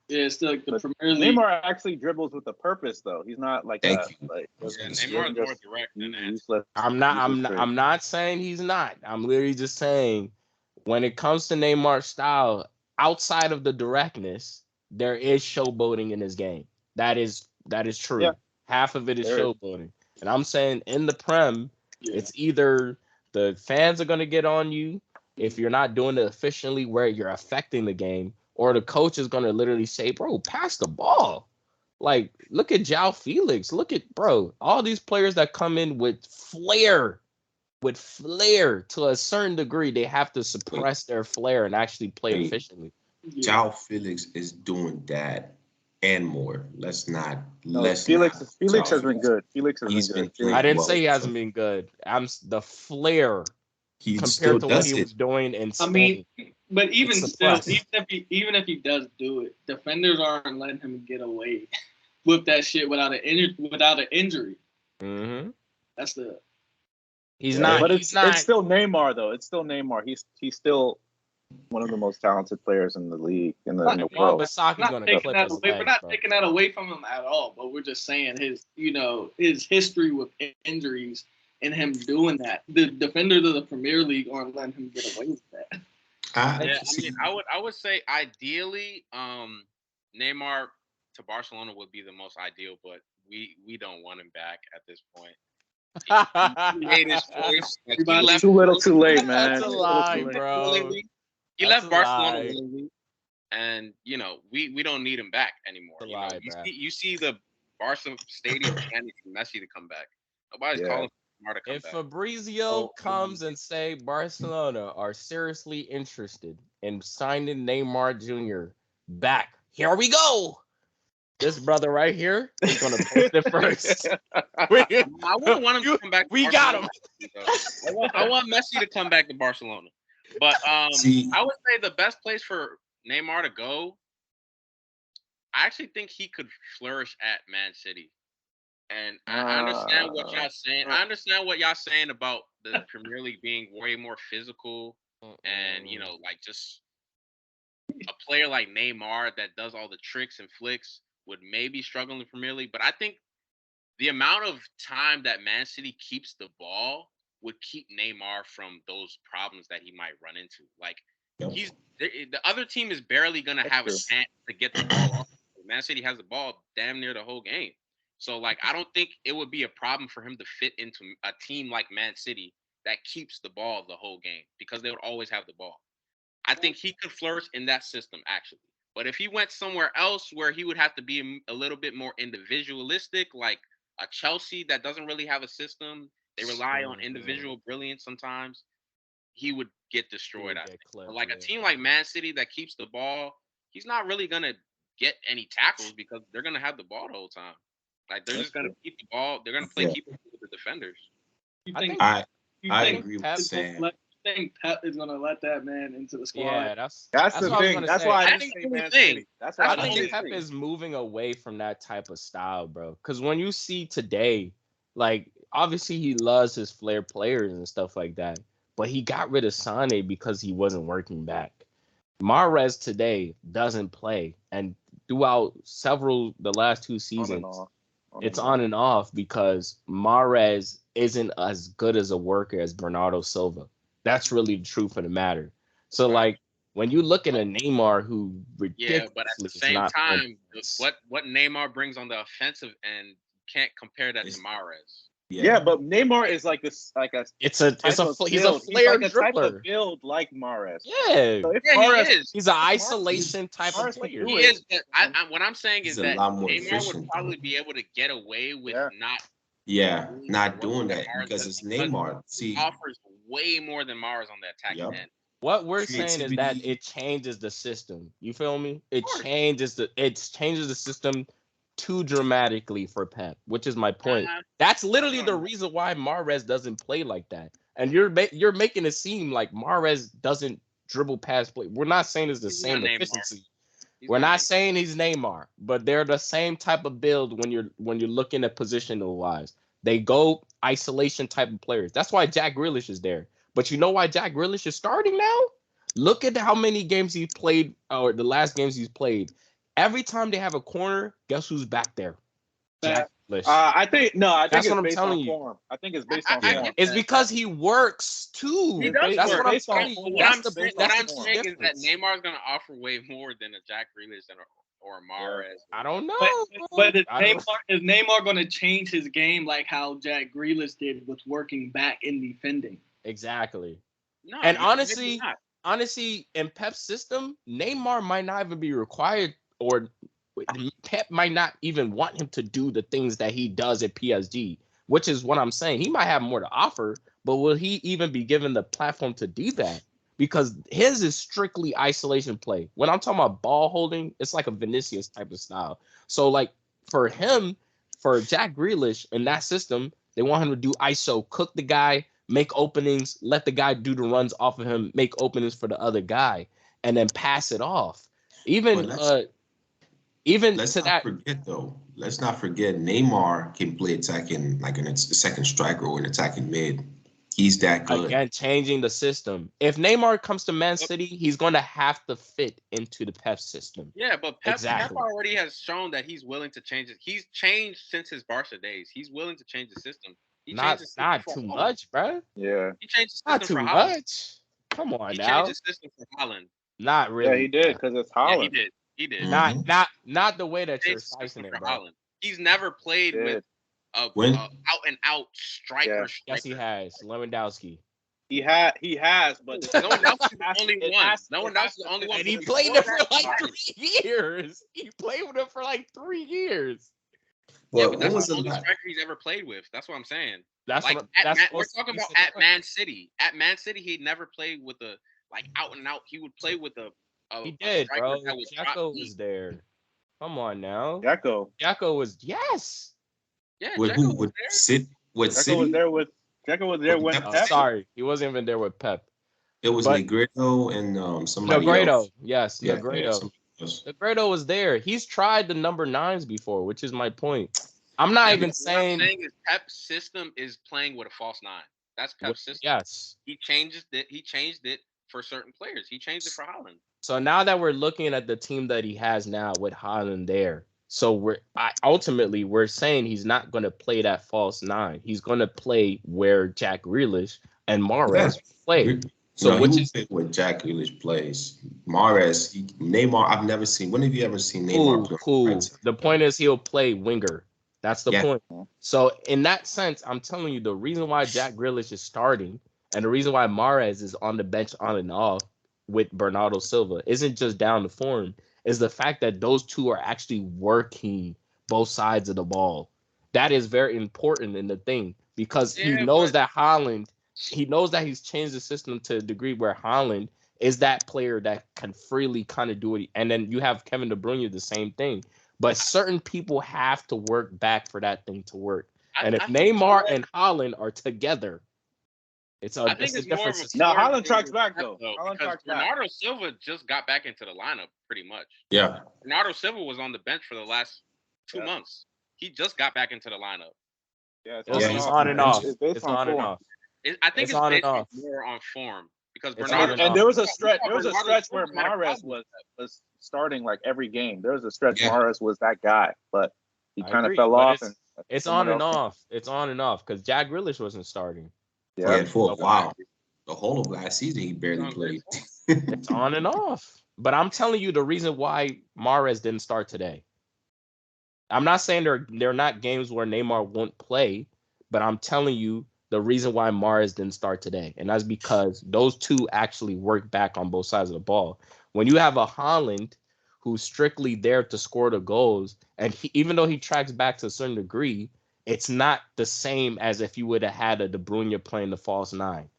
Yeah, it's still the Premier League. Neymar actually dribbles with a purpose, though. He's not Neymar is more direct than that. I'm not saying he's not. I'm literally just saying when it comes to Neymar's style, outside of the directness, there is showboating in his game. That is true. Yeah. Half of it is showboating. And I'm saying in the Prem, it's either the fans are going to get on you if you're not doing it efficiently where you're affecting the game, or the coach is going to literally say, "Bro, pass the ball." Look at João Felix. Look at, bro, all these players that come in with flair to a certain degree. They have to suppress their flair and actually play efficiently. João Felix is doing that and more. Felix has been good. Felix has been good. I didn't say he hasn't been good. I'm the flair compared to what he was doing in Spain. I mean, but even still, even if he does do it, defenders aren't letting him get away with that shit without an injury. Mm-hmm. That's the. He's not. But it's still Neymar, though. It's still Neymar. He's still one of the most talented players in the league in the world. We're not taking that away from him at all. But we're just saying his history with injuries and him doing that. The defenders of the Premier League aren't letting him get away with that. I would say ideally, Neymar to Barcelona would be the most ideal, but we don't want him back at this point. He made his choice. Too little, too late, man. That's a lie, bro. He left Barcelona, and we don't need him back anymore. You see the Barca stadium chanting for Messi to come back. Nobody's calling for Neymar to come back. If Fabrizio comes and say Barcelona are seriously interested in signing Neymar Jr. back, here we go. This brother right here is going to post it first. I wouldn't want him to come back. We got him. I want Messi to come back to Barcelona. But I would say the best place for Neymar to go, I actually think he could flourish at Man City. And I understand what y'all saying. I understand what y'all saying about the Premier League being way more physical and, just a player like Neymar that does all the tricks and flicks would maybe struggle in the Premier League. But I think the amount of time that Man City keeps the ball would keep Neymar from those problems that he might run into. The other team is barely going to have a chance to get the ball off. Man City has the ball damn near the whole game. So, I don't think it would be a problem for him to fit into a team like Man City that keeps the ball the whole game because they would always have the ball. I think he could flourish in that system, actually. But if he went somewhere else where he would have to be a little bit more individualistic, like a Chelsea that doesn't really have a system, they rely on individual brilliance sometimes, he would get destroyed. I think. But a team like Man City that keeps the ball, he's not really going to get any tackles because they're going to have the ball the whole time. They're just going to keep the ball. They're going to play keep it with the defenders. I agree with Sam. You think Pep is gonna let that man into the squad. Yeah, That's that's the what I was thing. gonna That's say. why I I didn't think say that's the Man thing. City. That's why I I didn't think say Pep City. is moving away from that type of style, bro. Because when you see today, like obviously he loves his flair players and stuff like that, but he got rid of Sane because he wasn't working back. Mahrez today doesn't play, and throughout the last 2 On and seasons, off. it's on and off because Mahrez isn't as good as a worker as Bernardo Silva. That's really the truth of the matter. So Right. like when you look at a Neymar who Yeah, but at ridiculously the is same not playing time, defense. what Neymar brings on the offensive end can't compare that to It's- Mahrez. Yeah, but Neymar is like this, like a It's a type of he's a build. He's flair like a type of dribbler. build like Mahrez. Yeah, So if Yeah, Mahrez, he is. he's an isolation type of Mahrez can player. do He it. is. But what I'm saying He's is a that lot more Neymar would efficient, probably though. be able to get away with Yeah. not Yeah, not what doing that Mahrez because does it's Neymar. he See, offers way more than Mahrez on the attacking yep. end. What we're saying is that Creativity. it changes the system. You feel me? It course. changes the system too dramatically for Pep, which is my point. Uh, That's literally I the don't know. reason why Mahrez doesn't play like that. And you're making it seem like Mahrez doesn't dribble past play. We're not saying it's the He's not same Neymar. efficiency. He's We're not not Neymar. saying he's Neymar, but they're the same type of build when you're looking at positional wise. They go isolation type of players. That's why Jack Grealish is there. But you know why Jack Grealish is starting now? Look at how many games he's played, or the last games he's played. Every time they have a corner, guess who's back there? Jack Grealish. I think That's it's what I'm based telling on you. form. I think it's based on I form. get It's that. because he works too. He does That's work. what I'm Based on telling you. form. What I'm Based saying, on what I'm form. saying is that difference. Neymar's gonna offer way more than a Jack Grealish or Mahrez. I don't know. But is I don't- Neymar going to change his game like how Jack Grealish did with working back and defending? Exactly. No, And maybe honestly, not. in Pep's system, Neymar might not even be required, or Pep might not even want him to do the things that he does at PSG, which is what I'm saying. He might have more to offer, but will he even be given the platform to do that? Because his is strictly isolation play. When I'm talking about ball holding, it's like a Vinicius type of style. So, like, for him, for Jack Grealish in that system, they want him to do ISO, cook the guy, make openings, let the guy do the runs off of him, make openings for the other guy, and then pass it off. Even Let's to not that, forget though. Let's not forget Neymar can play attacking like a second striker or an attacking mid. He's that good. again, changing the system. If Neymar comes to Man City, he's going to have to fit into the Pep system. Yeah, but Pep Exactly. already has shown that he's willing to change it. He's changed since his Barca days. He's willing to change the system. He changed the system Not for too Haaland. much, bro. Yeah. He changed the Not system too for Haaland. much. Come on He now. changed the system for Haaland. Not really. Yeah, he did because it's Yeah, Holland. he did. Mhm. Not the way that He you're changed the slicing system it, for bro. Haaland. He's never played He with did. a When- out and out striker. Yeah. Yes, he has. Lewandowski. He has, but Lewandowski's the only it one. has Lewandowski's the only one. And he But played before it for that, like nobody. 3 years. He played with it for like 3 years. Yeah, Well, but when was that's the the only last? striker he's ever played with. That's what I'm saying. That's Like what we're talking about at Man City. At Man City, he never played with a out and out. He would play with a He a did, striker bro. that would drop Jacko deep. was there. Come on now. Jacko. Jacko was yes. Yeah, With Jacko who? was With there. City? With Jacko City? was there with when Oh, Pep. Sorry, he wasn't even there with Pep. It was But Negredo and somebody Negredo, else. yes, Yeah, Negredo. somebody else. Negredo was there. He's tried the number 9s before, which is my point. I'm not Yeah, even but what I'm saying saying is Pep's system is playing with a false nine. That's Pep's system. yes. He changed it for certain players. He changed it for Haaland. So now that we're looking at the team that he has now with Haaland there, so ultimately we're saying he's not going to play that false 9. He's going to play where Jack Grealish and Mahrez play. So No, which he is will play where Jack Grealish plays. Mahrez, Neymar. I've never seen. When have you ever seen Neymar play? cool. Right side? The point is he'll play winger. That's the Yeah. point. So in that sense, I'm telling you the reason why Jack Grealish is starting and the reason why Mahrez is on the bench on and off with Bernardo Silva isn't just down to form, is the fact that those two are actually working both sides of the ball. That is very important in the thing because he Yeah, knows but- that he knows that he's changed the system to a degree where Haaland is that player that can freely kind of do it. And then you have Kevin De Bruyne, the same thing. But certain people have to work back for that thing to work. And if I think Neymar Mahrez- and Haaland are together, I think a it's more different of a system. No, foreign Haaland thing tracks with back Pep, though. Haaland because tracks back. Bernardo Silva just got back into the lineup pretty much. Yeah. Bernardo Silva was on the bench for the last 2 Yeah. months. He just got back into the lineup. Yeah, it's It's, on and it's off. on and off. It's based It's on on and form. off. I think It's it's on and based off. more on form because It's Bernardo. on and And off. there was a we stretch. saw There was a Bernardo stretch where Silva had a Mahrez problem. was starting like every game. There was a stretch Yeah. Mahrez was that guy, but he I kind of agree, fell but off. And it's someone on and else came. off. It's on and off because Jack Grealish wasn't starting. Yeah. Yeah, for a Okay. while. The whole of last season, he barely on great played. It's on and off. But I'm telling you the reason why Mahrez didn't start today. I'm not saying they're not games where Neymar won't play, but I'm telling you the reason why Mahrez didn't start today. And that's because those two actually work back on both sides of the ball. When you have a Haaland who's strictly there to score the goals, and even though he tracks back to a certain degree, it's not the same as if you would have had a De Bruyne playing the false nine.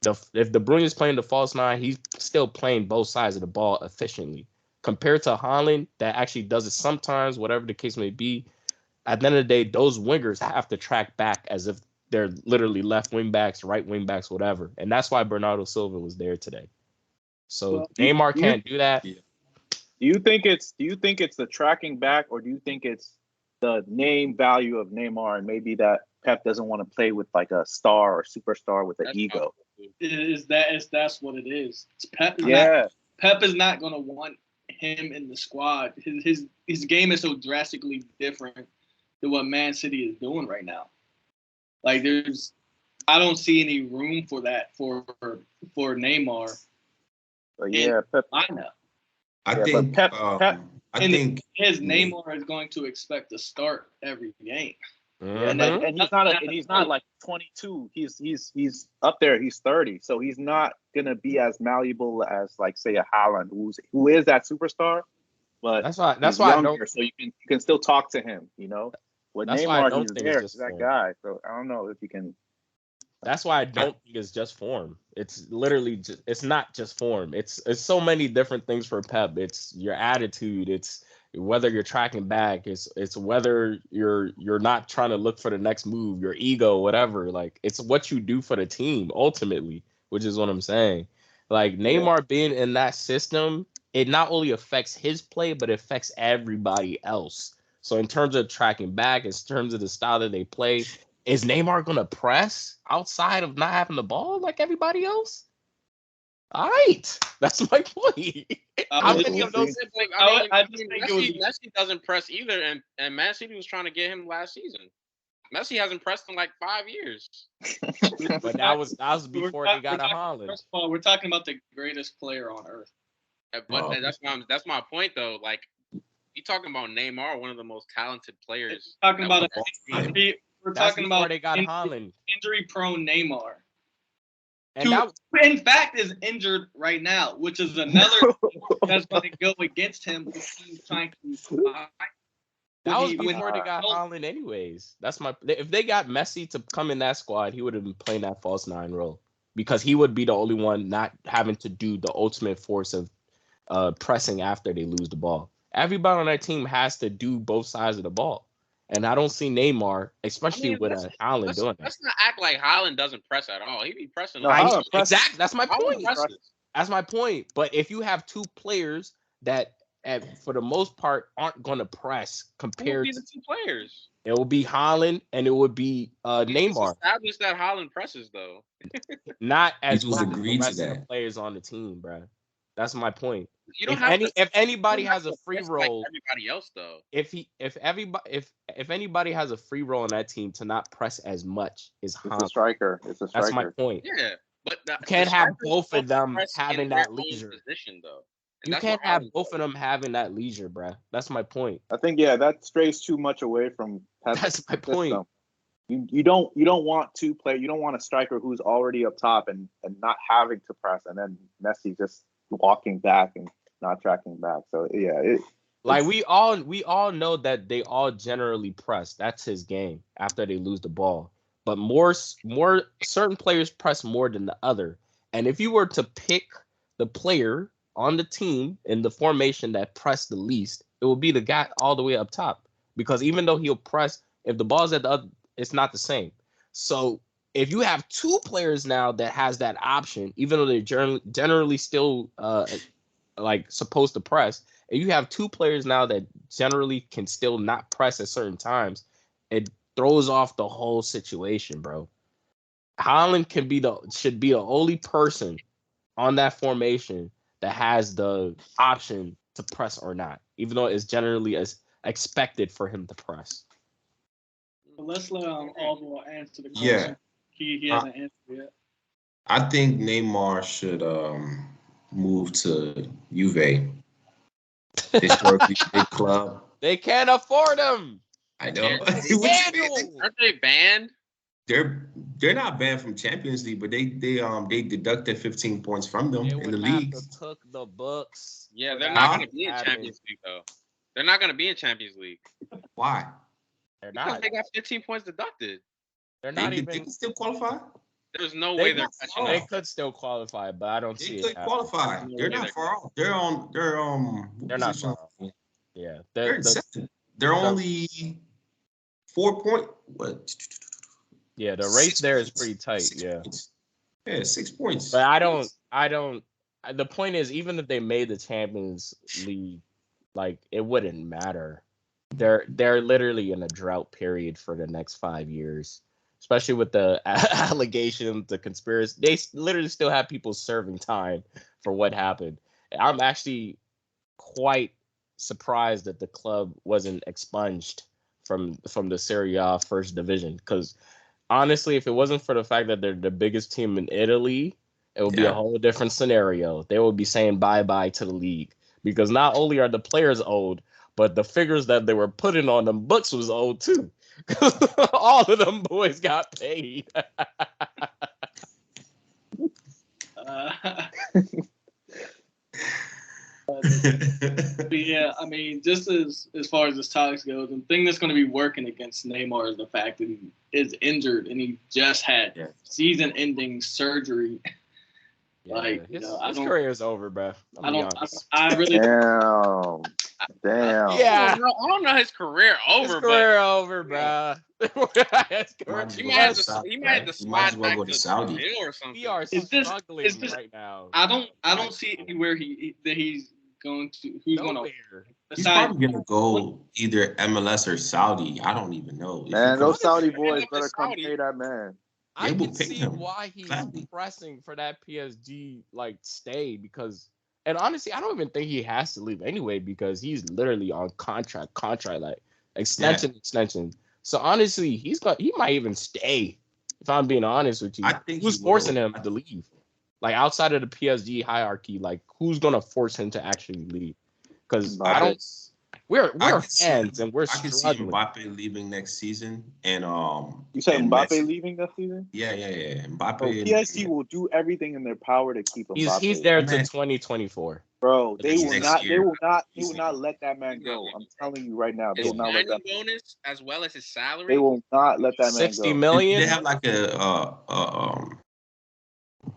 If De Bruyne is playing the false nine, he's still playing both sides of the ball efficiently. Compared to Haaland, that actually does it sometimes, whatever the case may be. At the end of the day, those wingers have to track back as if they're literally left wing backs, right wing backs, whatever. And that's why Bernardo Silva was there today. So Well, Neymar can't do that. Yeah. Do you think it's the tracking back, or do you think it's the name value of Neymar, and maybe that Pep doesn't want to play with like a star or superstar with an That's ego? That's what it is. Yeah, Pep is not going to want him in the squad. His game is so drastically different than what Man City is doing right now. Like I don't see any room for that for Neymar but yeah, Pep. lineup. I Yeah, think. but Pep- I think. His Neymar is going to expect to start every game. Yeah, And Mhm. and he's not like 22. He's up there. He's 30, so he's not gonna be as malleable as like say a Haaland, who is that superstar. But That's why he's I younger, don't so you can still talk to him. You know, with That's why I Neymar, don't he's think it's there. just He's that form. guy. So I don't know if you can. That's why I don't think it's just form. It's literally just, it's not just form. It's so many different things for Pep. It's your attitude. It's whether you're tracking back. It's whether you're not trying to look for the next move. Your ego, whatever. Like it's what you do for the team ultimately, which is what I'm saying. Like Neymar being in that system, it not only affects his play, but it affects everybody else. So in terms of tracking back, in terms of the style that they play, is Neymar gonna press outside of not having the ball like everybody else? All right, that's my point. How We'll many of those? see. I just think it was Messi doesn't press either, and Man City was trying to get him last season. Messi hasn't pressed in like 5 years. But that was before they got a Holland. First of all, we're talking about the greatest player on earth. But that's my point though. Like you talking about Neymar, one of the most talented players. Talking about we're That's talking before about they got Holland. injury-prone Neymar. And Who, that, in fact, is injured right now, which is another that's going to go against him. He's trying to. that was before they got Holland, anyways. That's my. If they got Messi to come in that squad, he would have been playing that false nine role because he would be the only one not having to do the ultimate force of pressing after they lose the ball. Everybody on that team has to do both sides of the ball. And I don't see Neymar, especially with a Haaland doing that. Let's not act like Haaland doesn't press at all. He be pressing. No, like, Haaland presses. Exactly. That's my point. presses. That's my point. But if you have two players that, for the most part, aren't going to press Who would compared be to, the two players? it will be Haaland and it would be Neymar. Established that Haaland presses though. Not as People much as agree the to rest of the that. players on the team, bro. That's my point. You don't have to. If anybody you don't has have a to free press role, like everybody else though. if anybody has a free role on that team to not press as much is It's a Haaland. striker. It's a That's my striker. point. Yeah, but You can't have both of them having that own leisure. position though. And You that's can't what have Haaland both does. of them having that leisure, bruh. That's my point. I think that strays too much away from Pep's That's my point. system. You don't want two play. You don't want a striker who's already up top and not having to press, and then Messi just walking back and not tracking back. So yeah, Like we all know that they all generally press. That's his game after they lose the ball. But more certain players press more than the other. And if you were to pick the player on the team in the formation that pressed the least, it will be the guy all the way up top. Because even though he'll press, if the ball's at the other, it's not the same. So if you have two players now that has that option, even though they're generally still like supposed to press, if you have two players now that generally can still not press at certain times, it throws off the whole situation, bro. Holland should be the only person on that formation that has the option to press or not, even though it's generally as expected for him to press. But let's let Oswald answer the question. Yeah. He hasn't answered yet. I think Neymar should move to Juve. Historically big club. They can't afford him. I know. Aren't they banned? They're not banned from Champions League, but they deducted 15 points from them in the league. Took the books. Yeah, they're not going to be in Champions League though. They're not going to be in Champions League. Why? They're because not. they got 15 points deducted. They're not They can still qualify. There's no way they're catching They up. could still qualify, but I don't see it. They could qualify. They're not far off. They're not far off. Yeah, they're in second. They're only 4 point. What? Yeah, the race there is pretty tight. Yeah. Yeah, 6 points. But I don't. The point is, even if they made the Champions League, like it wouldn't matter. They're literally in a drought period for the next 5 years, especially with the allegations, the conspiracy. They literally still have people serving time for what happened. I'm actually quite surprised that the club wasn't expunged from the Serie A first division, because honestly, if it wasn't for the fact that they're the biggest team in Italy, it would be a whole different scenario. They would be saying bye-bye to the league, because not only are the players old, but the figures that they were putting on them books was old too. All of them boys got paid. Yeah, I mean, just as far as this topic goes, the thing that's going to be working against Neymar is the fact that he is injured and he just had season-ending surgery. Yeah, his career is over, bro. I really Damn. Yeah, I don't know his career over. His career over, bro. He might have to slide back to Saudi or something. We are struggling right now. I don't see anywhere he's going to. Who's going to? He's probably going to go either MLS or Saudi. I don't even know. Man, those Saudi boys better come pay that man. I can see why he's pressing for that PSG stay, because, and honestly, I don't even think he has to leave anyway, because he's literally on contract extension. So honestly, he might even stay. If I'm being honest with you, I think who's forcing him to leave? Like outside of the PSG hierarchy, like who's gonna force him to actually leave? Because we're fans and we're struggling. I can see Mbappe leaving next season, and you said Mbappe leaving next season? Yeah. Mbappe. PSG will do everything in their power to keep Mbappe. He's there to 2024. Bro, they will not let that man go. I'm telling you right now, they will not let that bonus as well as his salary. They will not let that man go. 60 million. They have like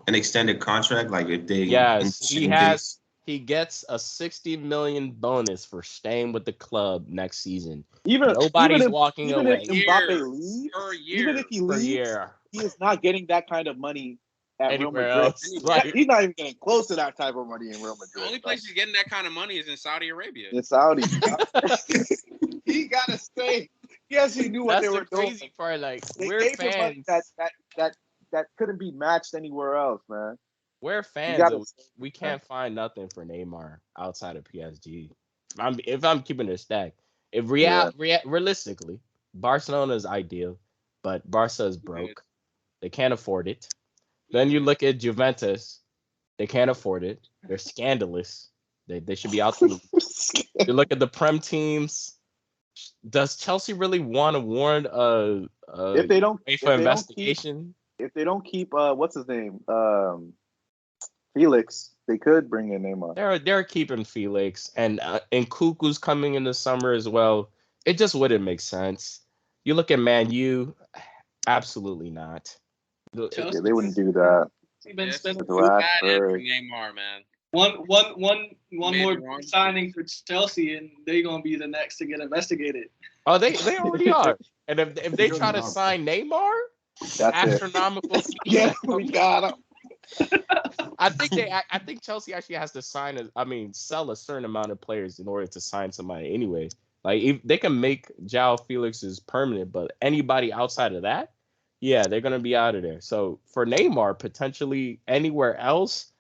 an extended contract, like if they he gets a 60 million bonus for staying with the club next season. Nobody's walking away. If Mbappe leaves, even if he leaves, he is not getting that kind of money at Real Madrid. He's not even getting close to that type of money in Real Madrid. The only place he's getting that kind of money is in Saudi Arabia. In Saudi. He gotta stay. Yes, he knew what they were doing. That's the crazy part. Like, we're fans. That couldn't be matched anywhere else, man. We're fans. We can't find nothing for Neymar outside of PSG. If I'm keeping it stacked, realistically, Barcelona is ideal, but Barca is broke. They can't afford it. Then you look at Juventus, they can't afford it. They're scandalous. They should be out to the. You look at the Prem teams. Does Chelsea really want to warrant if they don't investigation? If they don't keep what's his name? Felix, they could bring in Neymar. They're keeping Felix, and Nkunku's coming in the summer as well. It just wouldn't make sense. You look at Man U, absolutely not. Chelsea, they wouldn't do that. Been spending Neymar, man. One more signing for Chelsea, and they're gonna be the next to get investigated. Oh, they already are. And if they try to sign Neymar, That's it. astronomical fees. Yeah, we got him. I think Chelsea actually has to sell a certain amount of players in order to sign somebody anyway. Like if they can make João Felix's permanent, but anybody outside of that, yeah, they're gonna be out of there. So for Neymar, potentially anywhere else,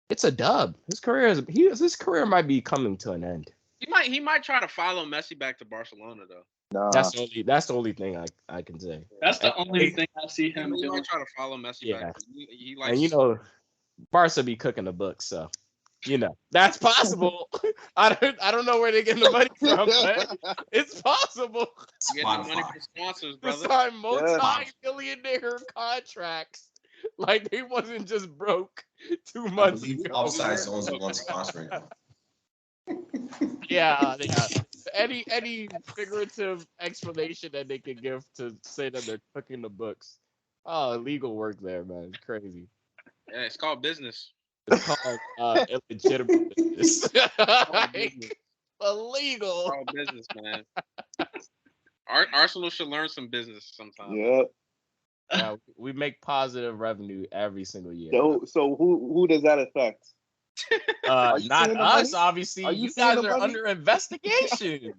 it's a dub. His career might be coming to an end. He might try to follow Messi back to Barcelona though. Nah. That's the only thing I can say. That's the only thing I see him He doing. might try to follow Messi back. He likes. And Barca be cooking the books, so that's possible. I don't know where they're getting the money from, but it's possible. You get the money from sponsors, To brother. sign multi-millionaire contracts, like they wasn't just broke 2 I months believe ago. Offsides owns the one sponsoring them. Yeah. Any figurative explanation that they could give to say that they're cooking the books. Oh, illegal work there, man. It's crazy. Yeah, it's called business. It's called illegitimate business. Illegal. It's called business, man. Arsenal should learn some business sometime. Yeah. Yeah, we make positive revenue every single year. So who does that affect? Not us, obviously. Are you You seeing guys the are money? under investigation.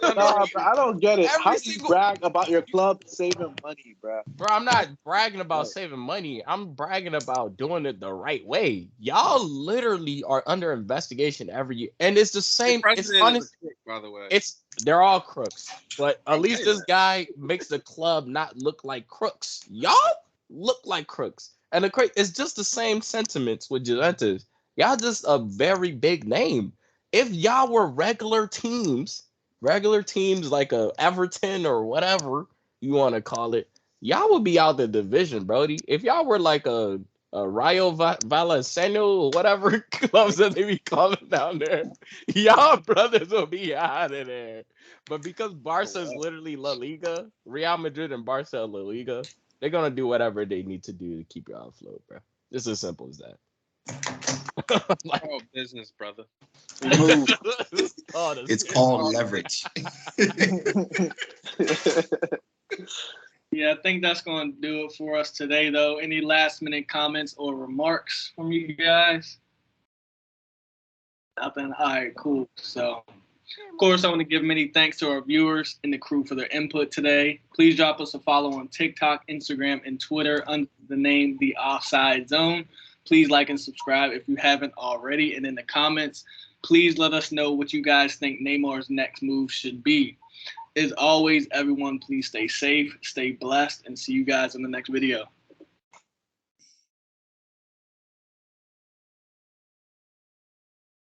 Nah, bro, I don't get it. Every How do you single- brag about your club saving money, bro? Bro, I'm not bragging about Right. saving money. I'm bragging about doing it the right way. Y'all literally are under investigation every year. And it's the same. The It's president is honest. a crook, by the way. They're all crooks. But at least say this that. guy makes the club not look like crooks. Y'all look like crooks. And it's just the same sentiments with Juventus. Y'all just a very big name. If y'all were regular teams like a Everton or whatever you want to call it, y'all would be out the division, Brody. If y'all were like a Rayo Vallecano or whatever clubs that they be calling down there, y'all brothers will be out of there. But because Barca is literally La Liga, Real Madrid and Barca are La Liga, they're gonna do whatever they need to do to keep y'all afloat, bro. It's as simple as that. It's called business, brother. It's called leverage. Yeah, I think that's going to do it for us today, though. Any last-minute comments or remarks from you guys? Nothing. All right, cool. So, of course, I want to give many thanks to our viewers and the crew for their input today. Please drop us a follow on TikTok, Instagram, and Twitter under the name The Offside Zone. Please like and subscribe if you haven't already. And in the comments, please let us know what you guys think Neymar's next move should be. As always, everyone, please stay safe, stay blessed, and see you guys in the next video.